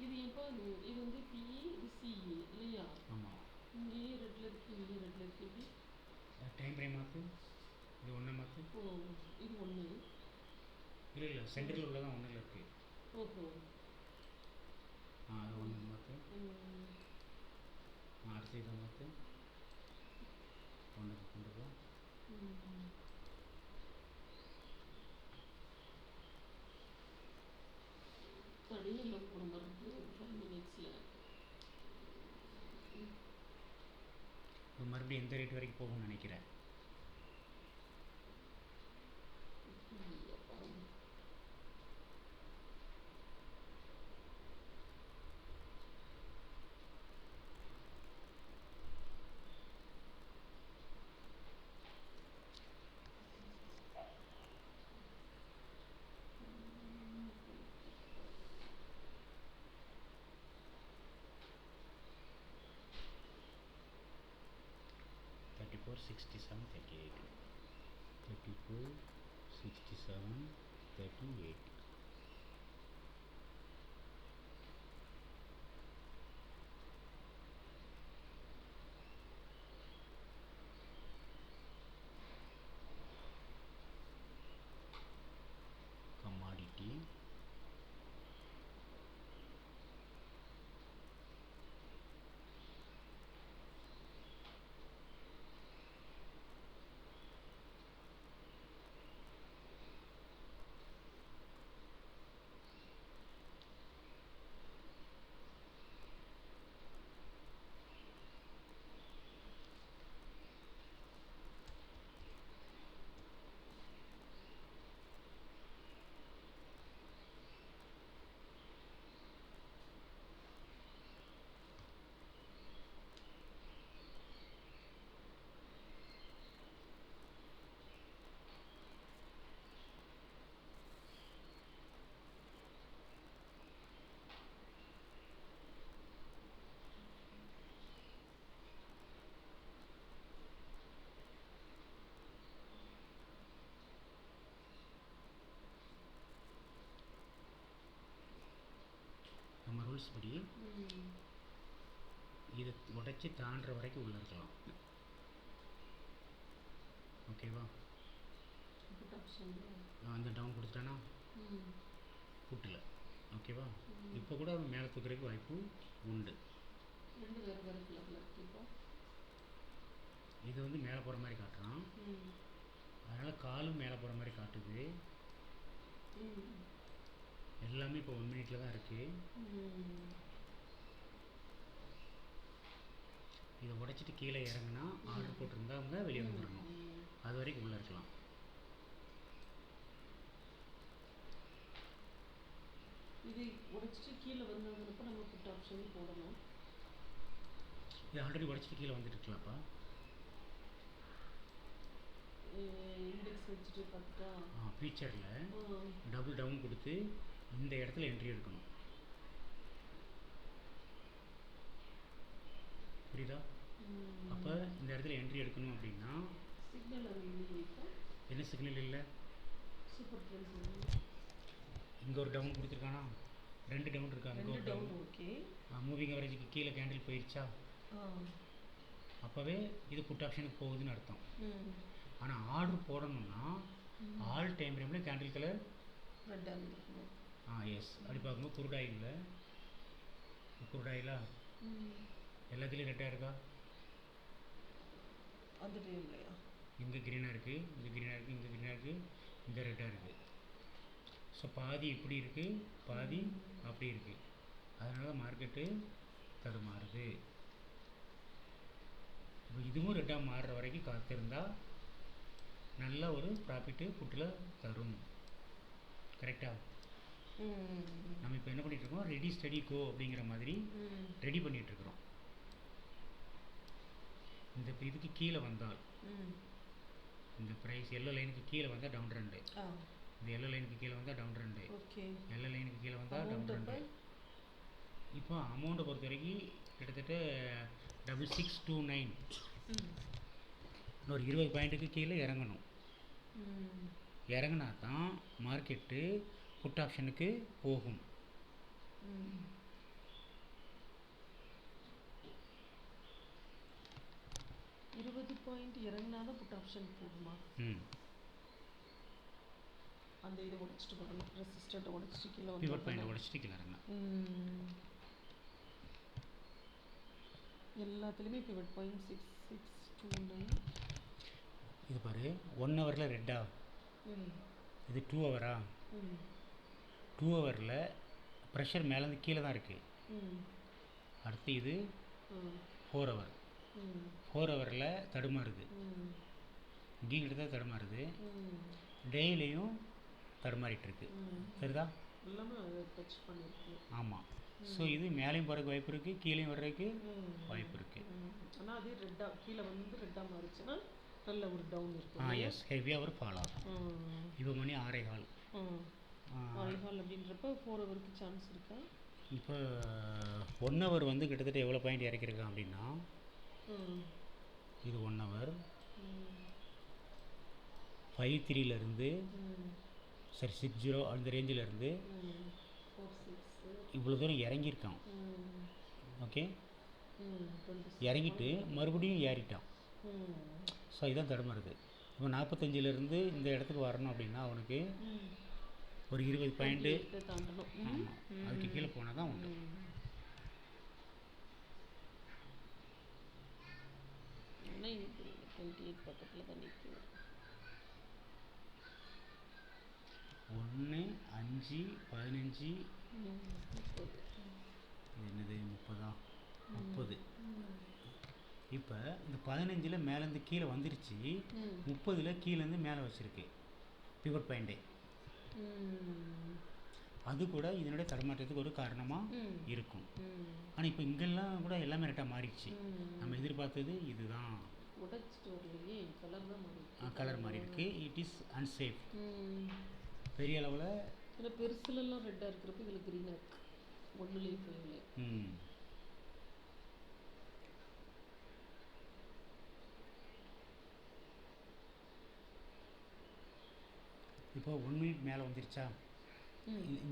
இது எப்போ இது வந்து பிஇ இது சிஇ இல்லையா? ஆமாம். இங்கேயே ரெட்டில் இருக்குது, இங்கேயே ரெட்டில் இருக்குது. டைம் ஃப்ரேம் மாற்று. இது 1 மாற்று. ஓ, இது 1. இல்லை சென்டரில் உள்ளதான் 1 இருக்குது. ஓஹோ. அது 1 மாற்று. அடுத்து இதை மாற்று. 1க்கு கொண்டு போ. தனியெல்லாம் போட மாதிரி இருக்குது 5 மினிட்ஸில். இப்போ மறுபடியும் எந்த ரேட் வரைக்கும் போகும்னு நினைக்கிறேன்? 34, 67, 38. 34, 67, 38. Commodity. நம்ம ரூல்ஸ் படி இதை உடைச்சி தாண்டுற வரைக்கும் உள்ளே இருக்கலாம். ஓகேவா? அந்த டவுன் கொடுத்துட்டானா புட்டில். ஓகேவா? இப்போ கூட அவன் மேலே தூக்குறதுக்கு வாய்ப்பு உண்டு. இது வந்து மேலே போகிற மாதிரி காட்டுறான், அதனால் காலும் மேலே போகிற மாதிரி காட்டுது. எல்லாமே இப்போ 1 மினிட்ல தான் இருக்குது. இதை உடைச்சிட்டு கீழே இறங்குனா ஆர்டர் போட்டிருந்தா அவங்க வெளியே வந்துடணும். அது வரைக்கும் உள்ளே இருக்கலாம். இது உடைச்சிட்டு கீழே வந்ததுனப்ப நம்ம புட் ஆப்ஷன் போடணும். இது ஆல்ரெடி உடைச்சிட்டு கீழே வந்துட்டு இருக்கலாம்ப்பா. இண்டெக்ஸ் வச்சுட்டு பார்த்தா ஃபீச்சரில் டபுள் டவுன் கொடுத்து இந்த இடத்துல என்ட்ரி எடுக்கணும். புரியுதா? அப்போ இந்த இடத்துல என்ட்ரி எடுக்கணும் அப்படின்னா சிக்னல் என்ன சிக்னல் இல்லை? சூப்பர் ட்ரெண்ட்ஸ் இங்கே ஒரு டவுன் கொடுத்துருக்கானா? 2 டவுன் இருக்கா? அங்கே ஒரு டவுன். ஓகே. மூவிங் அவரேஜுக்கு கீழே கேண்டில் போயிடுச்சா? அப்போவே இது புட் ஆப்ஷனுக்கு போகுதுன்னு அர்த்தம். ஆனால் ஆர்டர் போடணும்னா ஆல் டைம் ஃப்ரேமில் கேண்டில் கலர் ரெட்டாக இருக்கணும். எஸ். அப்படி பார்க்கும்போது குருடாயில்ல, குருடாயிலா எல்லாத்துலேயும் ரெட்டாக இருக்கா? அந்த டைம்லையா? இங்கே க்ரீனாக இருக்குது, இங்கே க்ரீனாக இருக்குது, இங்கே க்ரீனாக இருக்குது, இங்கே ரெட்டாக இருக்குது. ஸோ பாதி இப்படி இருக்குது, பாதி அப்படி இருக்குது. அதனால் மார்க்கெட்டு தடுமாறுது. இப்போ இதுவும் ரெட்டாக மாறுற வரைக்கும் காத்திருந்தால் நல்ல ஒரு ப்ராஃபிட்டு புட்டில் தரும். கரெக்டாக? நம்ம இப்போ என்ன பண்ணிகிட்ருக்கோம்? ரெடி ஸ்டடி கோ அப்படிங்கிற மாதிரி ரெடி பண்ணிகிட்ருக்குறோம். இந்த இதுக்கு கீழே வந்தால் இந்த ப்ரைஸ் எல்லோ லைனுக்கு கீழே வந்தால் டவுன் ட்ரெண்டு, இந்த எல்லோ லைனுக்கு கீழே வந்தால் டவுன் ட்ரெண்டு, எல்லோ லைனுக்கு கீழே வந்தால் டவுன் ட்ரெண்டு. இப்போ அமௌண்ட்டை பொறுத்த வரைக்கும் கிட்டத்தட்ட 6629 இன்னொரு 20 பாயிண்ட்டுக்கு கீழே இறங்கணும். இறங்கினா தான் மார்க்கெட்டு புட் ஆப்ஷனுக்கு போகும். 20 பாயிண்ட் இறங்கினா தான் புட் ஆப்ஷன் போகுமா? அந்த இதை உடைச்சிட்டு வரணும், ரெசிஸ்டண்ட்டை உடைச்சிட்டு கீழே வந்து பிவட் பாயிண்ட் உடைச்சிட்டு கீழே இறங்கணும். எல்லாத்துலேயுமே பிவட் பாயிண்ட் 6629. இது பாரு, 1 ஹவரில் ரெட்டா, இது 2 ஹவரா? 2 ஹவரில் ப்ரெஷர் மேலேருந்து கீழே தான் இருக்குது. அடுத்து இது 4 ஹவர். 4 ஹவரில் தடுமாறுது, இங்கேயும் தான் தடுமாறுது, டெய்லியும் தடுமாறிட்டுருக்கு. சரிதா? ஆமாம். ஸோ இது மேலேயும் போகிறதுக்கு வாய்ப்பு இருக்குது, கீழேயும் வர்றதுக்கு வாய்ப்பு இருக்குது. ஆனால் அதே ரெட்டாக கீழே வந்து ரெட்டாக மாறிச்சுன்னா நல்ல ஒரு டவுன் இருக்கும். எஸ், ஹெவியாக ஒரு ஃபால் ஆகும். இப்போ மணி 6:15. 6:15 அப்படின்றப்ப 4 ஹவருக்கு சான்ஸ் இருக்கா? இப்போ 1 ஹவர் வந்து கிட்டத்தட்ட எவ்வளோ பாயிண்ட் இறக்கிருக்கான் அப்படின்னா, இது 1 ஹவர், 53லேருந்து சரி 60 அந்த ரேஞ்சில் இருந்து 4 6 இவ்வளோ தூரம் இறங்கியிருக்கான். ஓகே, 26 இறங்கிட்டு மறுபடியும் ஏறிட்டான். ஸோ இதான் தடுமாறுது. இப்போ 45லேருந்து இந்த இடத்துக்கு வரணும் அப்படின்னா அவனுக்கு ஒரு 20 பாயிண்ட்டு தாண்டணும். ஆமாம், அதுக்கு கீழே போனால் தான் உண்டு. ஆனால் எனக்கு 28 பக்கத்தில் தான் நிற்கும். 1 5 15 30 இது என்னது 30. இப்போ இந்த 15ல் மேலேருந்து கீழே வந்துருச்சு, 30ல் கீழேருந்து மேலே வச்சுருக்கு பிவட் பாயிண்ட்டே. அது கூட இதனுடைய தடுமாற்றத்துக்கு ஒரு காரணமாக இருக்கும். ஆனால் இப்போ இங்கெல்லாம் கூட எல்லாமே ரெட்டாக மாறிடுச்சு. நம்ம எதிர்பார்த்தது இதுதான். உடைச்சிட்டு வரலையே, கலர் தான் மாறி கலர் மாறி இருக்கு. It is unsafe. பெரிய அளவில் இதில் பெருசுலலாம் ரெட்டாக இருக்கிறப்ப இதில் க்ரீனாக இருக்குது. ஒன்றுலேயும் ஃபைவ்லேயும். இப்போ 1 மினிட் மேலே வந்துருச்சா,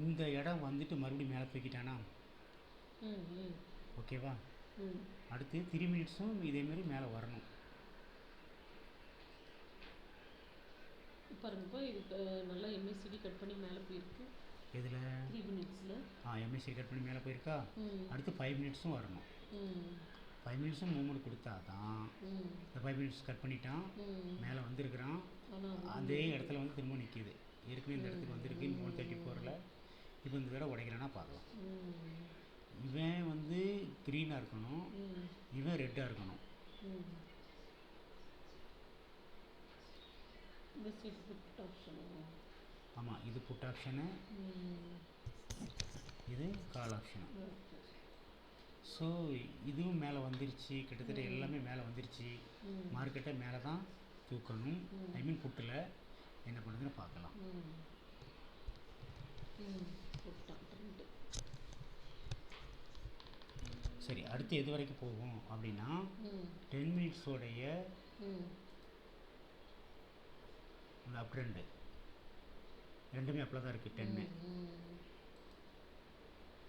இந்த இடம் வந்துட்டு மறுபடியும் மேலே தூக்கிட்டானா, ஓகேவா? அடுத்து 3 மினிட்ஸும் இதேமாரி மேலே வரணும். பாருங்கப்பா, இது நல்லா எம்எஸ்சிடி கட் பண்ணி மேலே போயிருக்கு. இதில் 3 மினிட்ஸில் எம்எஸ்சி கட் பண்ணி மேலே போயிருக்கா. அடுத்து 5 மினிட்ஸும் வரணும். 5 மினிட்ஸும் மூவ்மெண்ட் கொடுத்தா தான். இந்த 5 மினிட்ஸ் கட் பண்ணிட்டான், மேலே வந்திருக்கிறான். அதே இடத்துல வந்து திரும்ப நிற்கிது. ஏற்கனவே இந்த இடத்துக்கு வந்திருக்கு 134ல். இப்போ இந்த தடவை உடைக்கிறானா பார்க்கலாம். இவன் வந்து க்ரீனாக இருக்கணும், இவன் ரெட்டாக இருக்கணும். ஆமாம், இது புட் ஆப்ஷனு, இது கால் ஆப்ஷனு. ஸோ இதுவும் மேலே வந்துருச்சு. கிட்டத்தட்ட எல்லாமே மேலே வந்துருச்சு. மார்க்கெட்டை மேலே தான் தூக்கணும். ஐ மீன் புட்டில் என்ன பண்ணுதுன்னு பார்க்கலாம். சரி, அடுத்து எது வரைக்கும் போகும் அப்படின்னா 10 மினிட்ஸோடைய அந்த அப் ட்ரெண்டு ரெண்டுமே அப்பில் தான் இருக்குது. 10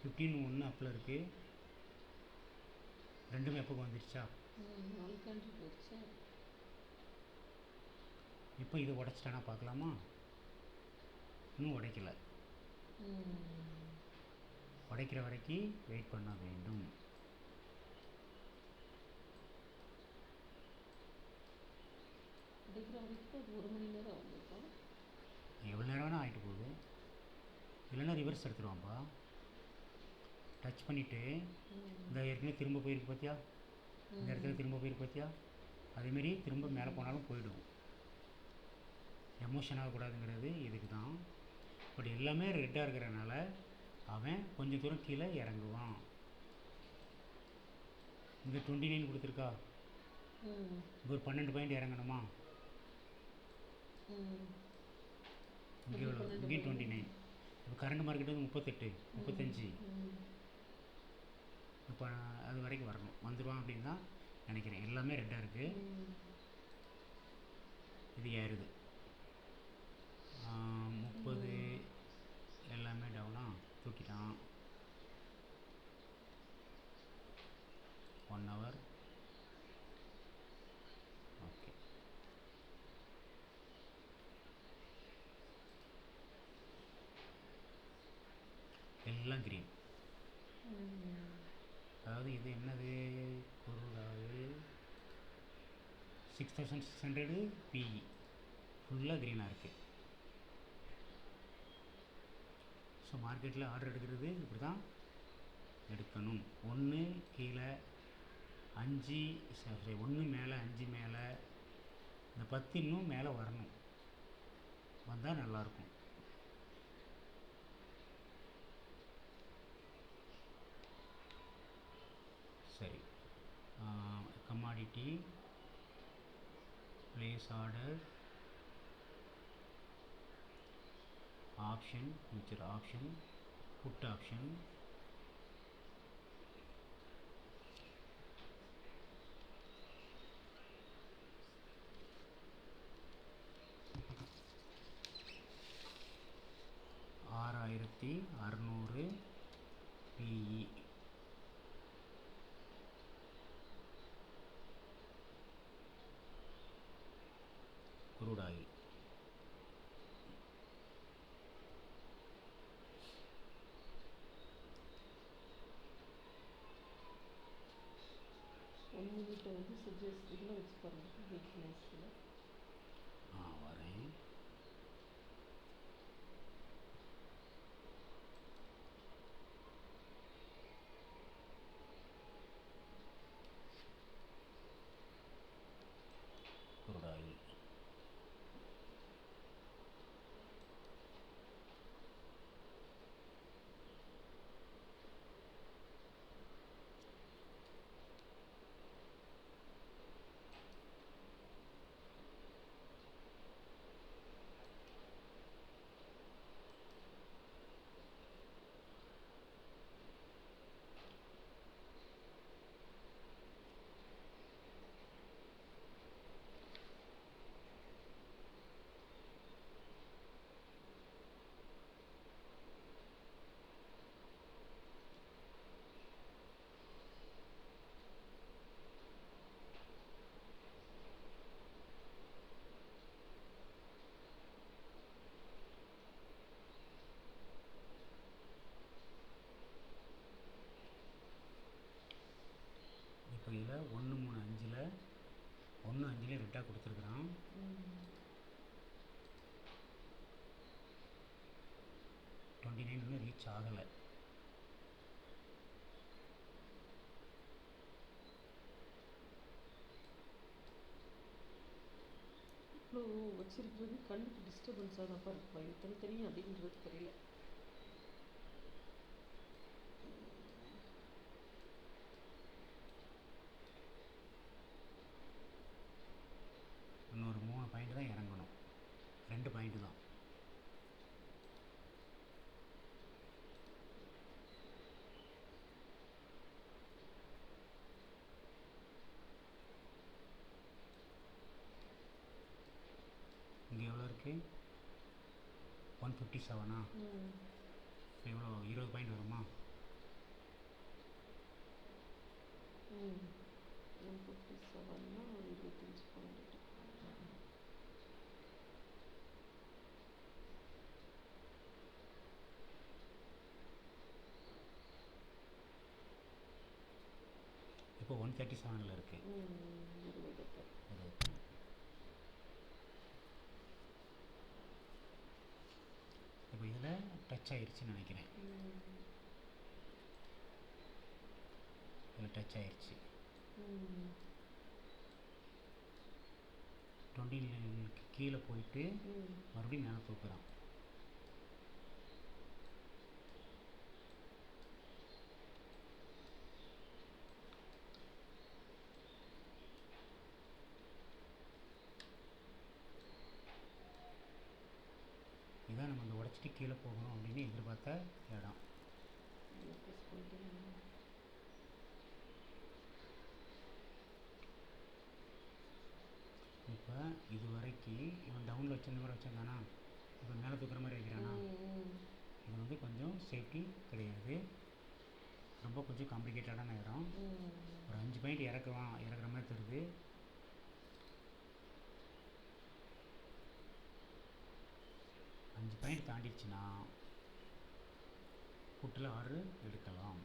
15 1 அப்பில் இருக்குது. ரெண்டுமே எப்போ வந்துருச்சா? இப்போ இதை உடைச்சிட்டானா பார்க்கலாமா? இன்னும் உடைக்கல. உடைக்கிற வரைக்கும் வெயிட் பண்ண வேண்டும். எவ்வளோ நேரம் வேணால் ஆகிட்டு போகுது. இல்லைன்னா ரிவர்ஸ் எடுத்துருவான்ப்பா. டச் பண்ணிவிட்டு இந்த ஏற்கனவே திரும்ப போயிருக்கு பார்த்தியா, இந்த இடத்துல திரும்ப போயிருக்கு பார்த்தியா, அதேமாரி திரும்ப மேலே போனாலும் போயிடும். எமோஷன் ஆகக்கூடாதுங்கிறது இதுக்கு தான். பட் எல்லாமே ரெட்டாக இருக்கிறனால அவன் கொஞ்சம் தூரம் கீழே இறங்குவான். இங்கே 29 கொடுத்துருக்கா, இங்கே ஒரு 12 பாயிண்ட் இறங்கணுமா? இங்கே எவ்வளோ? இங்கேயும் 29. இப்போ கரண்ட் மார்க்கெட் வந்து 38 35. இப்போ அது வரைக்கும் வரணும், வந்துடுவான் அப்படின்னு தான் நினைக்கிறேன். எல்லாமே ரெட்டாக இருக்குது. இது ஏறுது 30. எல்லாமே டவுனாக தூக்கிட்டான். 1 ஹவர். ஓகே, எல்லாம் க்ரீன். அதாவது இது என்னது, குருடாது 6600 பிஇ ஃபுல்லாக க்ரீனாக இருக்குது. ஸோ மார்க்கெட்டில் ஆர்டர் எடுக்கிறது இப்படி தான் எடுக்கணும். 1 கீழே 5, 1 மேலே 5 மேலே, இந்த 10 இன்னும் மேலே வரணும், வந்தால் நல்லாயிருக்கும். சரி, commodity place order, option, future option, put option, இப்போ வந்து சஜஸ்ட் இதில் வச்சு பாருங்கள் வீக்னஸில். வரேன். crude oil. இப்போ இதில் 1.35 1.5 ரெட்டாக கொடுத்துருக்குறான். 29 இன்னும் ரீச் ஆகலை. இவ்வளோ வச்சிருக்கிறது கண்ணுக்கு டிஸ்டர்பன்ஸாக தான் இருக்குப்பா. இது தனித்தனியாக அப்படின்றது தெரியல. இன்னொரு 3 பாயிண்ட் தான் இறங்கணும். 2 பாயிண்ட் தான். இங்கே எவ்வளோ இருக்குது? 157. இப்போ எவ்வளோ 20 பாயிண்ட் வருமா? 157னா 25 பாயிண்ட். இப்போ 137 இருக்குது. 20. இப்போ இதில் டச் ஆயிடுச்சுன்னு நினைக்கிறேன். இதில் டச் ஆயிடுச்சு. 29 கீழே போயிட்டு மறுபடியும் மேலே தூக்குறான். இதான் நம்ம இந்த உடச்சிட்டு கீழே போகணும் அப்படின்னு எதிர்பார்த்த இடம். இப்போ இது வரைக்கும் இவன் டவுனில் வச்சிருந்த மாதிரி வச்சுருந்தானா, இப்போ மேலே தூக்குற மாதிரி வைக்கிறானா. இது வந்து கொஞ்சம் சேஃப்டி கிடையாது. ரொம்ப கொஞ்சம் காம்ப்ளிகேட்டடான இடம். ஒரு 5 பாயிண்ட் இறக்குற மாதிரி தெரியுது. பாயிண்ட் தாண்டிடுச்சுன்னா புட்டில் ஆர்டர் எடுக்கலாம்.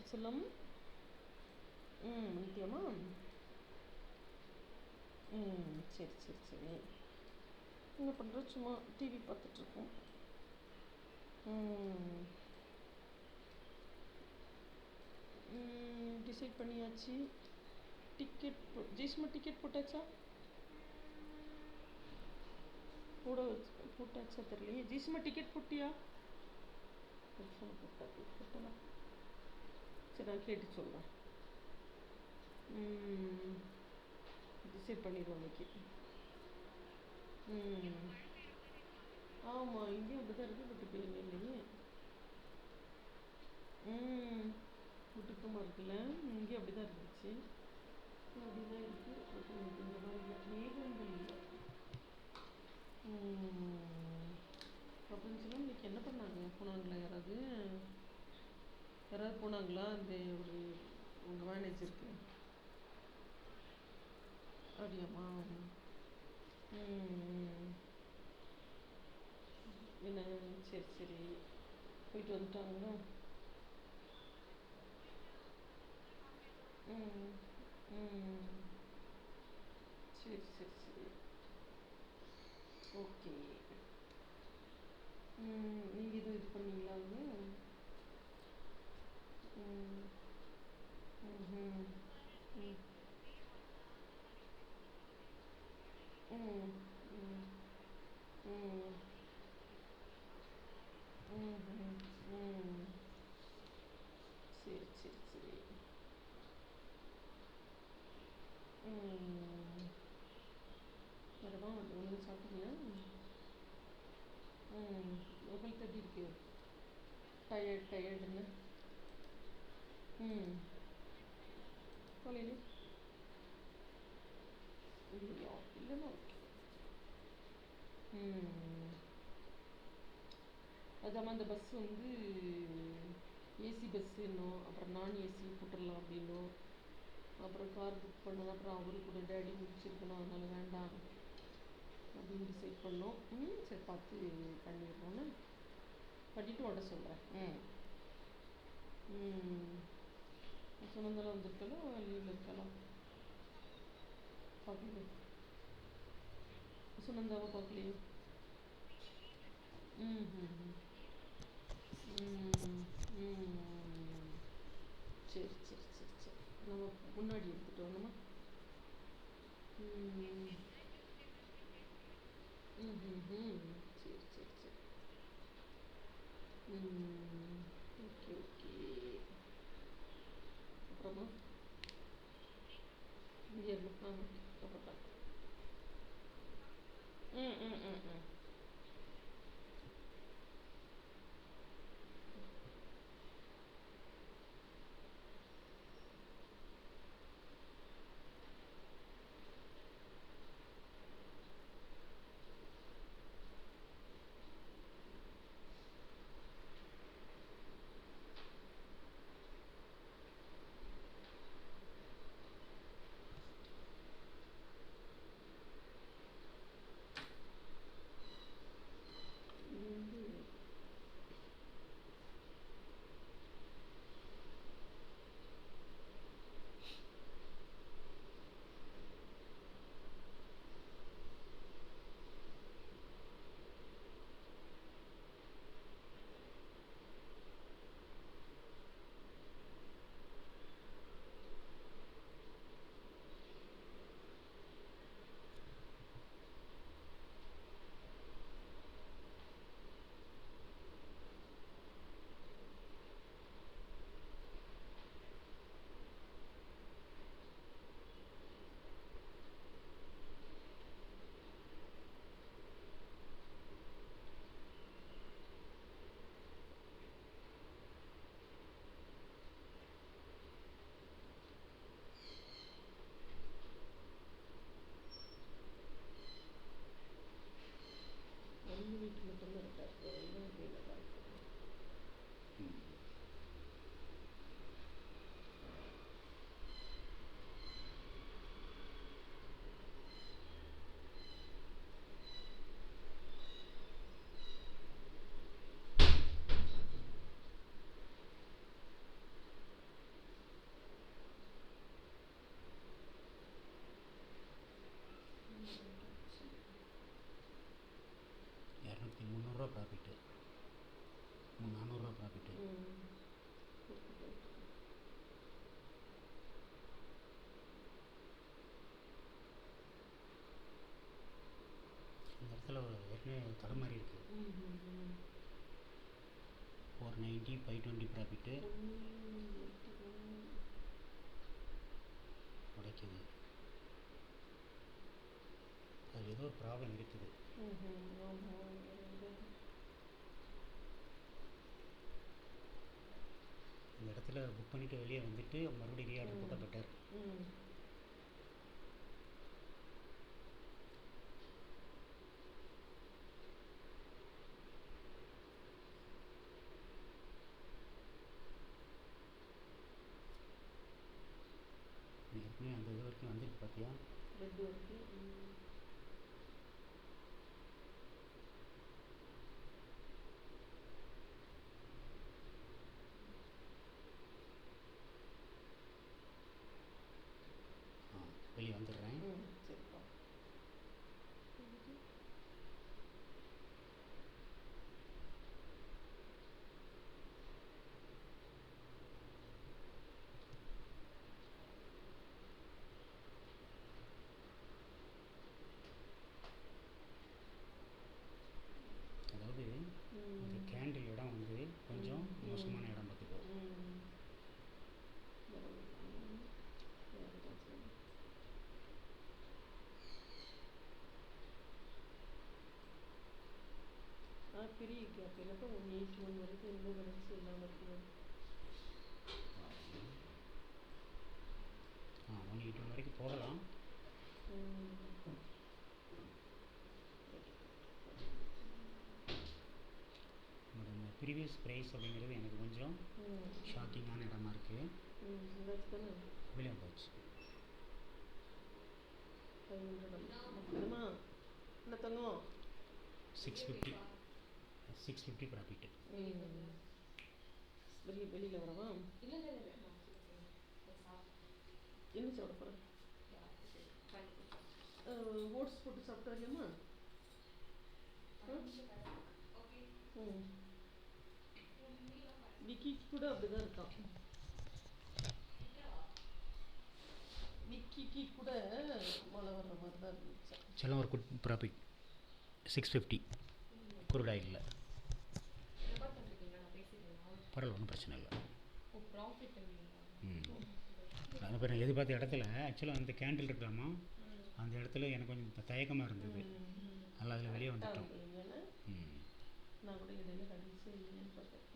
செல்லம். நித்யமா. சரி சரி சரி. என்ன பண்ணுற? சும்மா டிவி பார்த்துட்ருக்கோம். டிசைட் பண்ணியாச்சு. டிக்கெட் ஜெய்ஸ்மா டிக்கெட் போட்டாச்சா? போட்டாச்சா தெரியலையே. ஜெய்ஸ்மா டிக்கெட் போட்டியா? போட்டலாம். சரி நான் கேட்டு சொல்கிறேன். டிசைட் பண்ணிடுவோம் அன்றைக்கி. ஆமாம், இங்கேயும் அப்படி தான் இருக்குது. பட் இப்போ இல்லையே. கூட்டமாக இருக்குல்ல. இங்கேயும் அப்படி தான் இருந்துச்சு. அப்படி தான் இருக்குது. பட் இந்த மாதிரி இல்லை, மேகங்கள் இல்லை. அப்படின்னு சொன்னால் இன்றைக்கி என்ன பண்ணாங்க? போனாங்களா யாராவது போனாங்களா? அந்த ஒரு உங்கள் மேனேஜருக்கு அப்படியாம்மா? என்ன? சரி சரி, போயிட்டு வந்துட்டாங்களா? சரி சரி சரி, ஓகே. நீங்கள் எதுவும் இது பண்ணீங்களா? சரி சரி சரி. வேறமா ஒன்று சாப்பிட்டீங்களா? ஹெல்த் எப்படி இருக்கு? டயர்டுன்னு காலையிலே இல்லையா? இல்லைன்னா ஓகே. அதாம்மா அந்த பஸ் வந்து ஏசி பஸ்ஸு இன்னும், அப்புறம் நான் ஏசி போட்டுடலாம் அப்படின்னும், அப்புறம் கார் புக் பண்ணணும். அப்புறம் அவரு கூட டேடி முடிச்சிருக்கணும், அதனால் வேண்டாம் அப்படின்னு டிசைட் பண்ணோம். சரி பார்த்து பண்ணிடுறோன்னு பண்ணிவிட்டு உட சொல்கிறேன். சுனந்தரம் வந்திருக்கலாம், லீவில் இருக்கலாம். பார்க்கலையே, சுனந்தாவை பார்க்கலையே. சரி சரி சரி சரி, நம்ம முன்னாடி எடுத்துகிட்டு வரணுமா? சரி சரி சரி. Okay okay. அப்புறமா இங்கே அப்புறம் முந்நூறுரூவா ப்ராஃபிட்டு, 400ரூவா ப்ராஃபிட்டு. இந்த இடத்துல ஏற்கனவே தலை மாதிரி இருக்குது. 490, 520 ப்ராஃபிட்டு உடைக்குது. அது ஏதோ ஒரு ப்ராப்ளம் இருக்குது. இந்த இடத்துல புக் பண்ணிவிட்டு வெளியே வந்துட்டு மறுபடியும் ரீஆர்டர் போட்டால் பெட்டர். ஏற்கனவே அந்த இது வரைக்கும் வந்துட்டு பார்த்தியா? ரெட் வரைக்கும். வெளியே வந்துடுறேன். சரிப்பா. அதாவது இந்த கேண்டில் இடம் வந்து கொஞ்சம் மோசமான இடம் பார்த்துக்கோ. பெரிய கேப் இல்லைப்பா, 181 வரைக்கும் எந்த கடைசி இல்லாமல் இருக்குது. 181 வரைக்கும் போகலாம். இந்த ப்ரீவியஸ் ப்ரைஸ் அப்படிங்கிறது எனக்கு கொஞ்சம் ஷாக்கிங்கான இடமா இருக்குது. வெளியே வந்தாச்சு. 650 ப்ராஃபிட்டு. வெளியில் வரவா? என்ன சாப்பிட போகிறேன்? ஓட்ஸ் போட்டு சாப்பிட்டா இல்லையம்மா? விக்கிக்கு கூட அப்படிதான் இருக்கான். விக்கிக்கு கூட மழை வர்ற மாதிரி தான் இருந்துச்சு. செல்லம் ஒரு குட் ப்ராஃபிட் 650 குரூட் ஆயிலில். பரவாயில்ல, ஒன்றும் பிரச்சனை இல்லை. அது பேர் எதிர்பார்த்த இடத்துல ஆக்சுவலாக அந்த கேண்டில் இருக்கலாமா, அந்த இடத்துல எனக்கு கொஞ்சம் தயக்கமாக இருந்தது. அதனால் அதில் வெளியே வந்துட்டோம். நான் கூட இடையில கடைசி இல்லைன்னு பார்த்தேன்.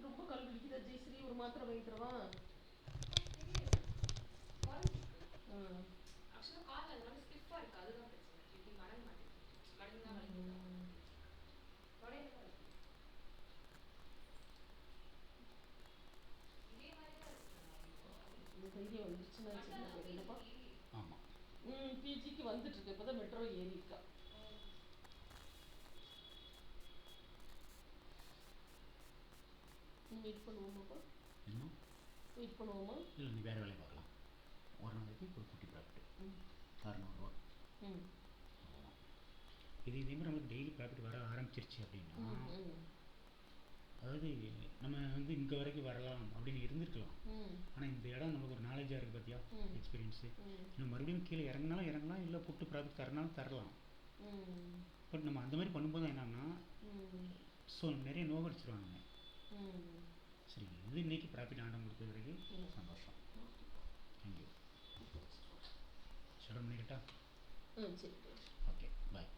ரொம்ப கால் வலிக்குதா ஜெயஸ்ரீ? ஒரு மாத்திரை வாங்கி தரவா? தைரியம் வந்துருச்சுன்னா இல்லைப்பா. ஆமாம். பிஜிக்கு வந்துட்டு இருக்கு. இப்போ தான் மெட்ரோ ஏறி இருக்கா. வெயிட் பண்ணுவோமாப்பா? வெயிட் பண்ணுவோமா? இல்லை, நீ வேறு வேலையை பார்க்கலாம். ஒரு நாளைக்கு ஒரு குட்டி ப்ராஃபிட் 600 ரூபா. இதே மாதிரி நம்மளுக்கு டெய்லி ப்ராஃபிட் வர ஆரம்பிச்சிருச்சு அப்படின்னா, அதாவது நம்ம வந்து இங்கே வரைக்கும் வரலாம் அப்படின்னு இருந்திருக்கலாம். ஆனால் இந்த இடம் நமக்கு ஒரு நாலேஜாக இருக்குது பார்த்தியா, எக்ஸ்பீரியன்ஸு. நம்ம மறுபடியும் கீழே இறங்கினாலும் இறங்கலாம், இல்லை புட்டு ப்ராஃபிட் தரனாலும் தரலாம். பட் நம்ம அந்த மாதிரி பண்ணும்போது என்னன்னா, ஸோ நிறைய நோகடிச்சிருவாங்க. சரி, இது இன்றைக்கி ப்ராஃபிட் ஆண்டம் கொடுத்தது வரைக்கும் சந்தோஷம். தேங்க்யூ. ஷட் பண்ணிக்கிட்டா? சரி. ஓகே, பாய்.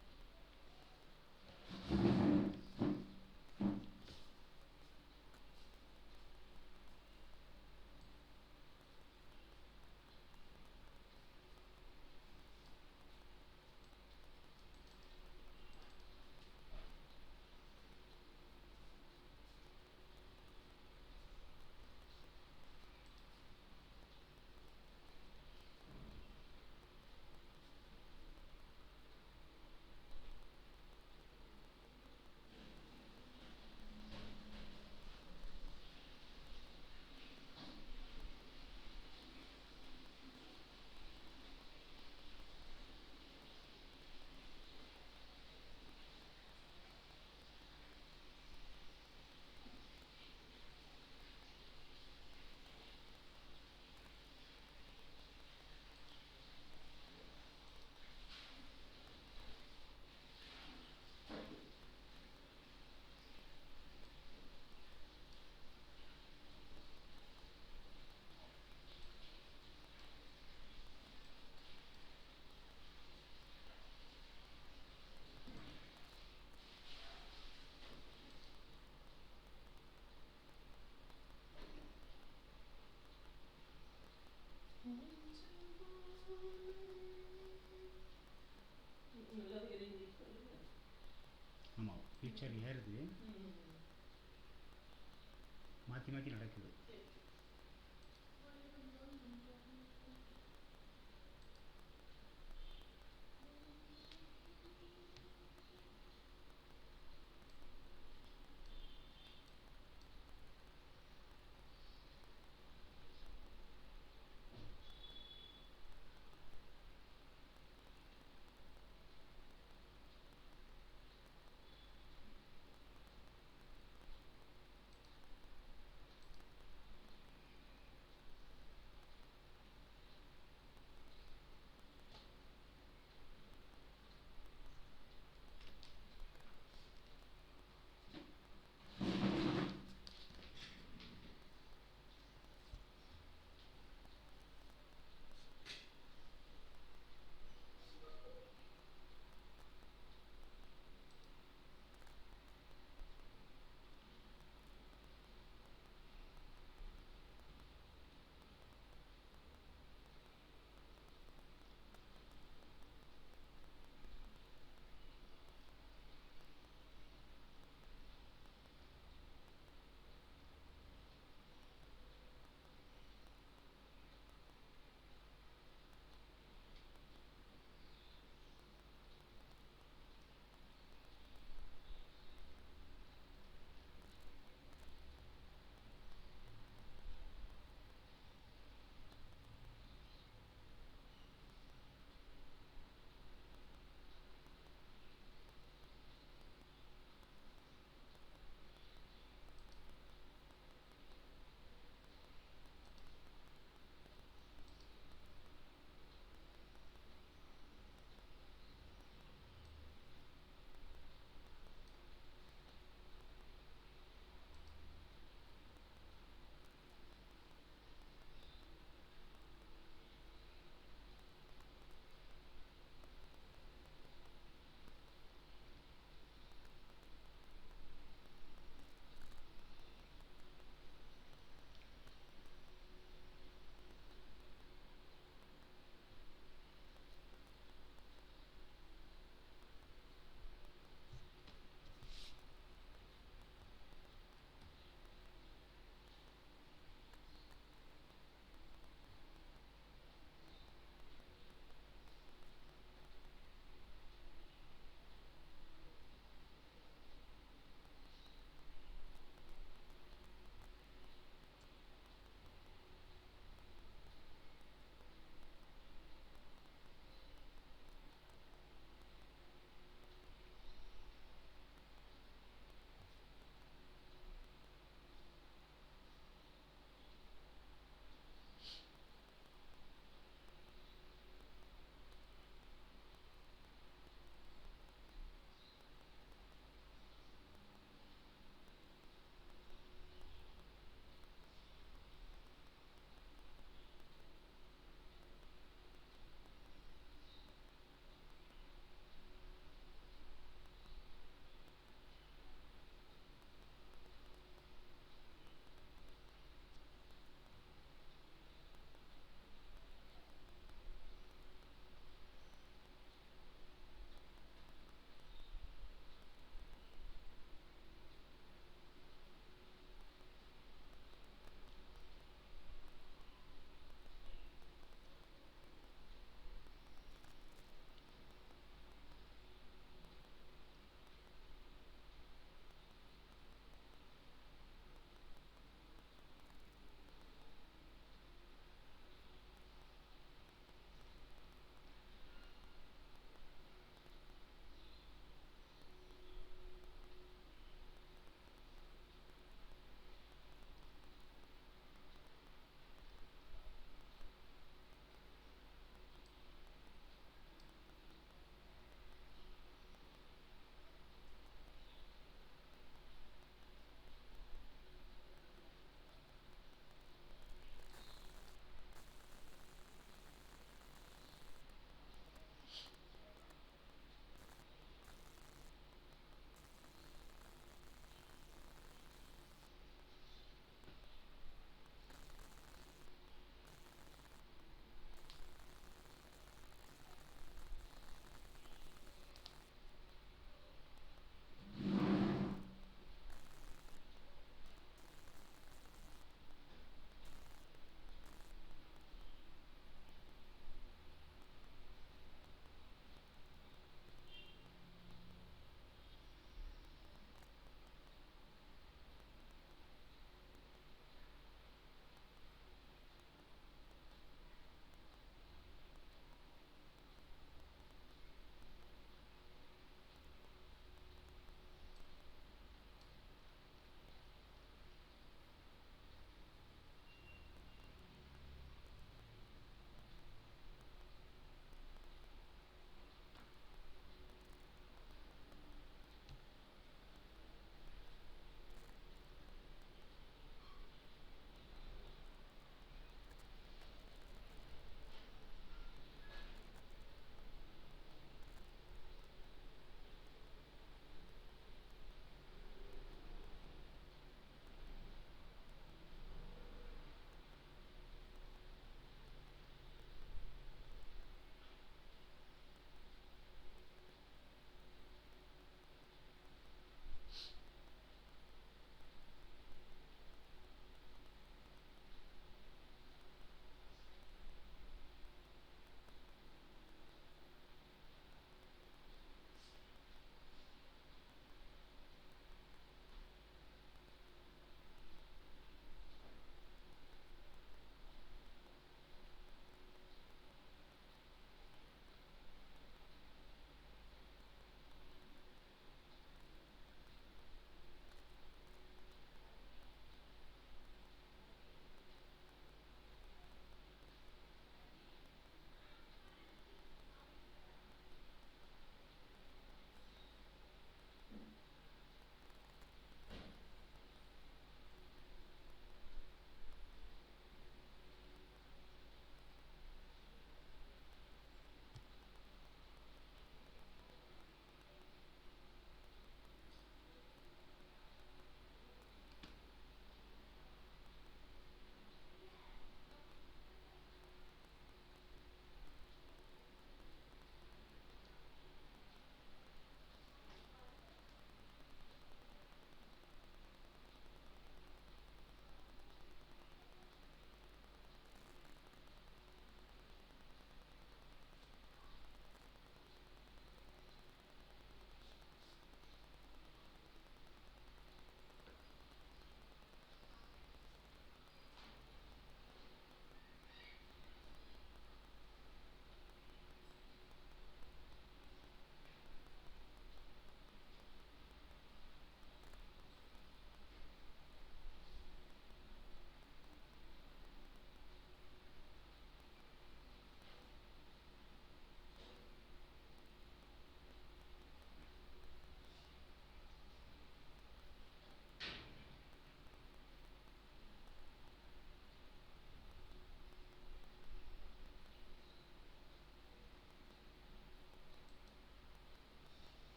பிக்சர் ஏறுது, மாற்றி மாற்றி நடக்குது.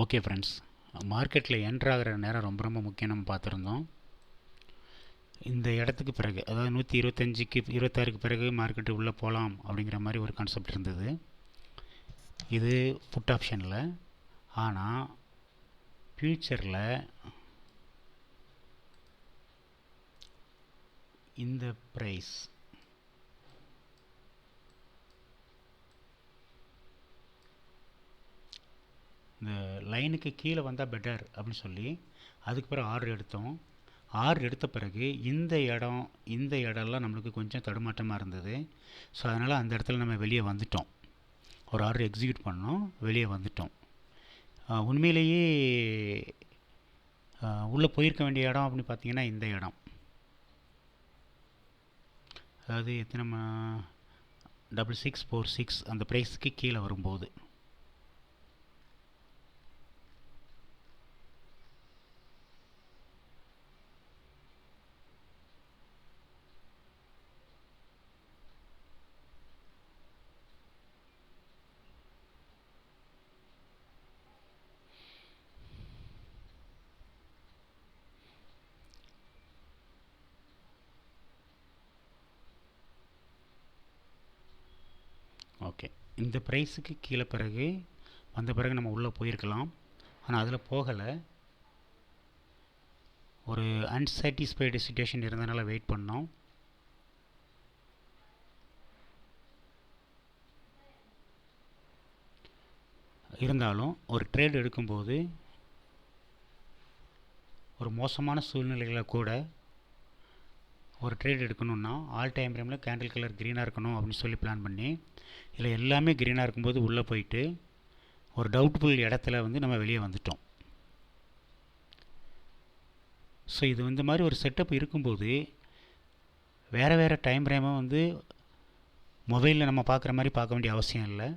ஓகே ஃப்ரெண்ட்ஸ், மார்க்கெட்டில் என்ட்ராகிற நேரம் ரொம்ப ரொம்ப முக்கியம் நம்ம பார்த்துருந்தோம். இந்த இடத்துக்கு பிறகு, அதாவது 125க்கு 26க்கு பிறகு மார்க்கெட்டு உள்ளே போகலாம் அப்படிங்கிற மாதிரி ஒரு கான்செப்ட் இருந்தது. இது புட் ஆப்ஷனில். ஆனால் ஃப்யூச்சரில் இந்த ப்ரைஸ் இந்த லைனுக்கு கீழே வந்தால் பெட்டர் அப்படின்னு சொல்லி அதுக்கு பிறகு ஆர்டர் எடுத்தோம். ஆர்டர் எடுத்த பிறகு இந்த இடம்லாம் நம்மளுக்கு கொஞ்சம் தடுமாற்றமாக இருந்தது. ஸோ அதனால் அந்த இடத்துல நம்ம வெளியே வந்துட்டோம். ஒரு ஆர்டர் எக்ஸிக்யூட் பண்ணோம், வெளியே வந்துட்டோம். உண்மையிலேயே உள்ளே போயிருக்க வேண்டிய இடம் அப்படின்னு பார்த்தீங்கன்னா இந்த இடம். அதாவது எத்தனை 6646 அந்த ப்ரைஸுக்கு கீழே வரும்போது ஓகே, இந்த ப்ரைஸுக்கு கீழே பிறகு வந்த பிறகு நம்ம உள்ளே போயிருக்கலாம். ஆனால் அதில் போகலை. ஒரு அன்சாட்டிஸ்ஃபைடு சிச்சுவேஷன் இருந்ததுனால வெயிட் பண்ணோம். இருந்தாலும் ஒரு ட்ரேட் எடுக்கும்போது ஒரு மோசமான சூழ்நிலைகளை கூட ஒரு ட்ரேட் எடுக்கணுன்னா ஆல் டைம் ஃப்ரேமில் கேண்டில் கலர் க்ரீனாக இருக்கணும் அப்படின்னு சொல்லி பிளான் பண்ணி இதில் எல்லாமே க்ரீனாக இருக்கும்போது உள்ளே போயிட்டு ஒரு டவுட்ஃபுல் இடத்துல நம்ம வெளியே வந்துட்டோம். ஸோ இது இந்த மாதிரி ஒரு செட்டப் இருக்கும்போது வேறு டைம் ஃப்ரேமை மொபைலில் நம்ம பார்க்குற மாதிரி பார்க்க வேண்டிய அவசியம் இல்லை.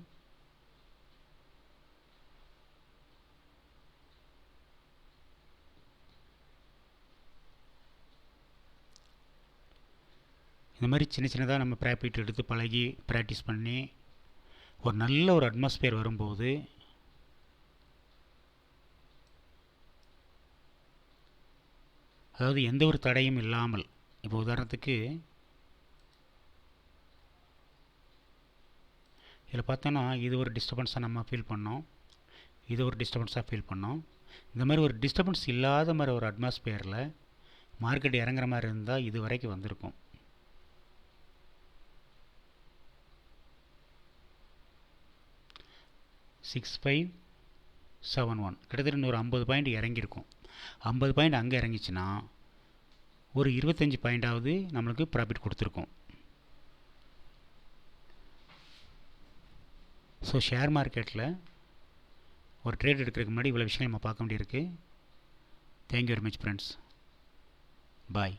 இந்த மாதிரி சின்னதாக நம்ம ப்ராக்டிஸ் எடுத்து பழகி ப்ராக்டிஸ் பண்ணி ஒரு நல்ல ஒரு அட்மாஸ்பியர் வரும்போது அதாவது எந்த ஒரு தடையும் இல்லாமல், இப்போ உதாரணத்துக்கு இதில் பார்த்தோன்னா இது ஒரு டிஸ்டர்பன்ஸாக நம்ம ஃபீல் பண்ணோம், இது ஒரு டிஸ்டர்பன்ஸாக ஃபீல் பண்ணோம். இந்த மாதிரி ஒரு டிஸ்டர்பன்ஸ் இல்லாத மாதிரி ஒரு அட்மாஸ்பியரில் மார்க்கெட் இறங்குற மாதிரி இருந்தால் இது வரைக்கும் வந்திருக்கும். $6571 கிட்டத்தட்ட இன்னொரு 50 பாயிண்ட் இறங்கியிருக்கும். 50 பாயிண்ட் அங்கே இறங்கிச்சுன்னா ஒரு 25 பாயிண்டாவது நம்மளுக்கு ப்ராஃபிட் கொடுத்துருக்கோம். ஸோ ஷேர் மார்க்கெட்டில் ஒரு ட்ரேட் எடுக்கிறதுக்கு முன்னாடி இவ்வளோ விஷயம் நம்ம பார்க்க வேண்டியிருக்கு. Thank you very much friends. பாய்.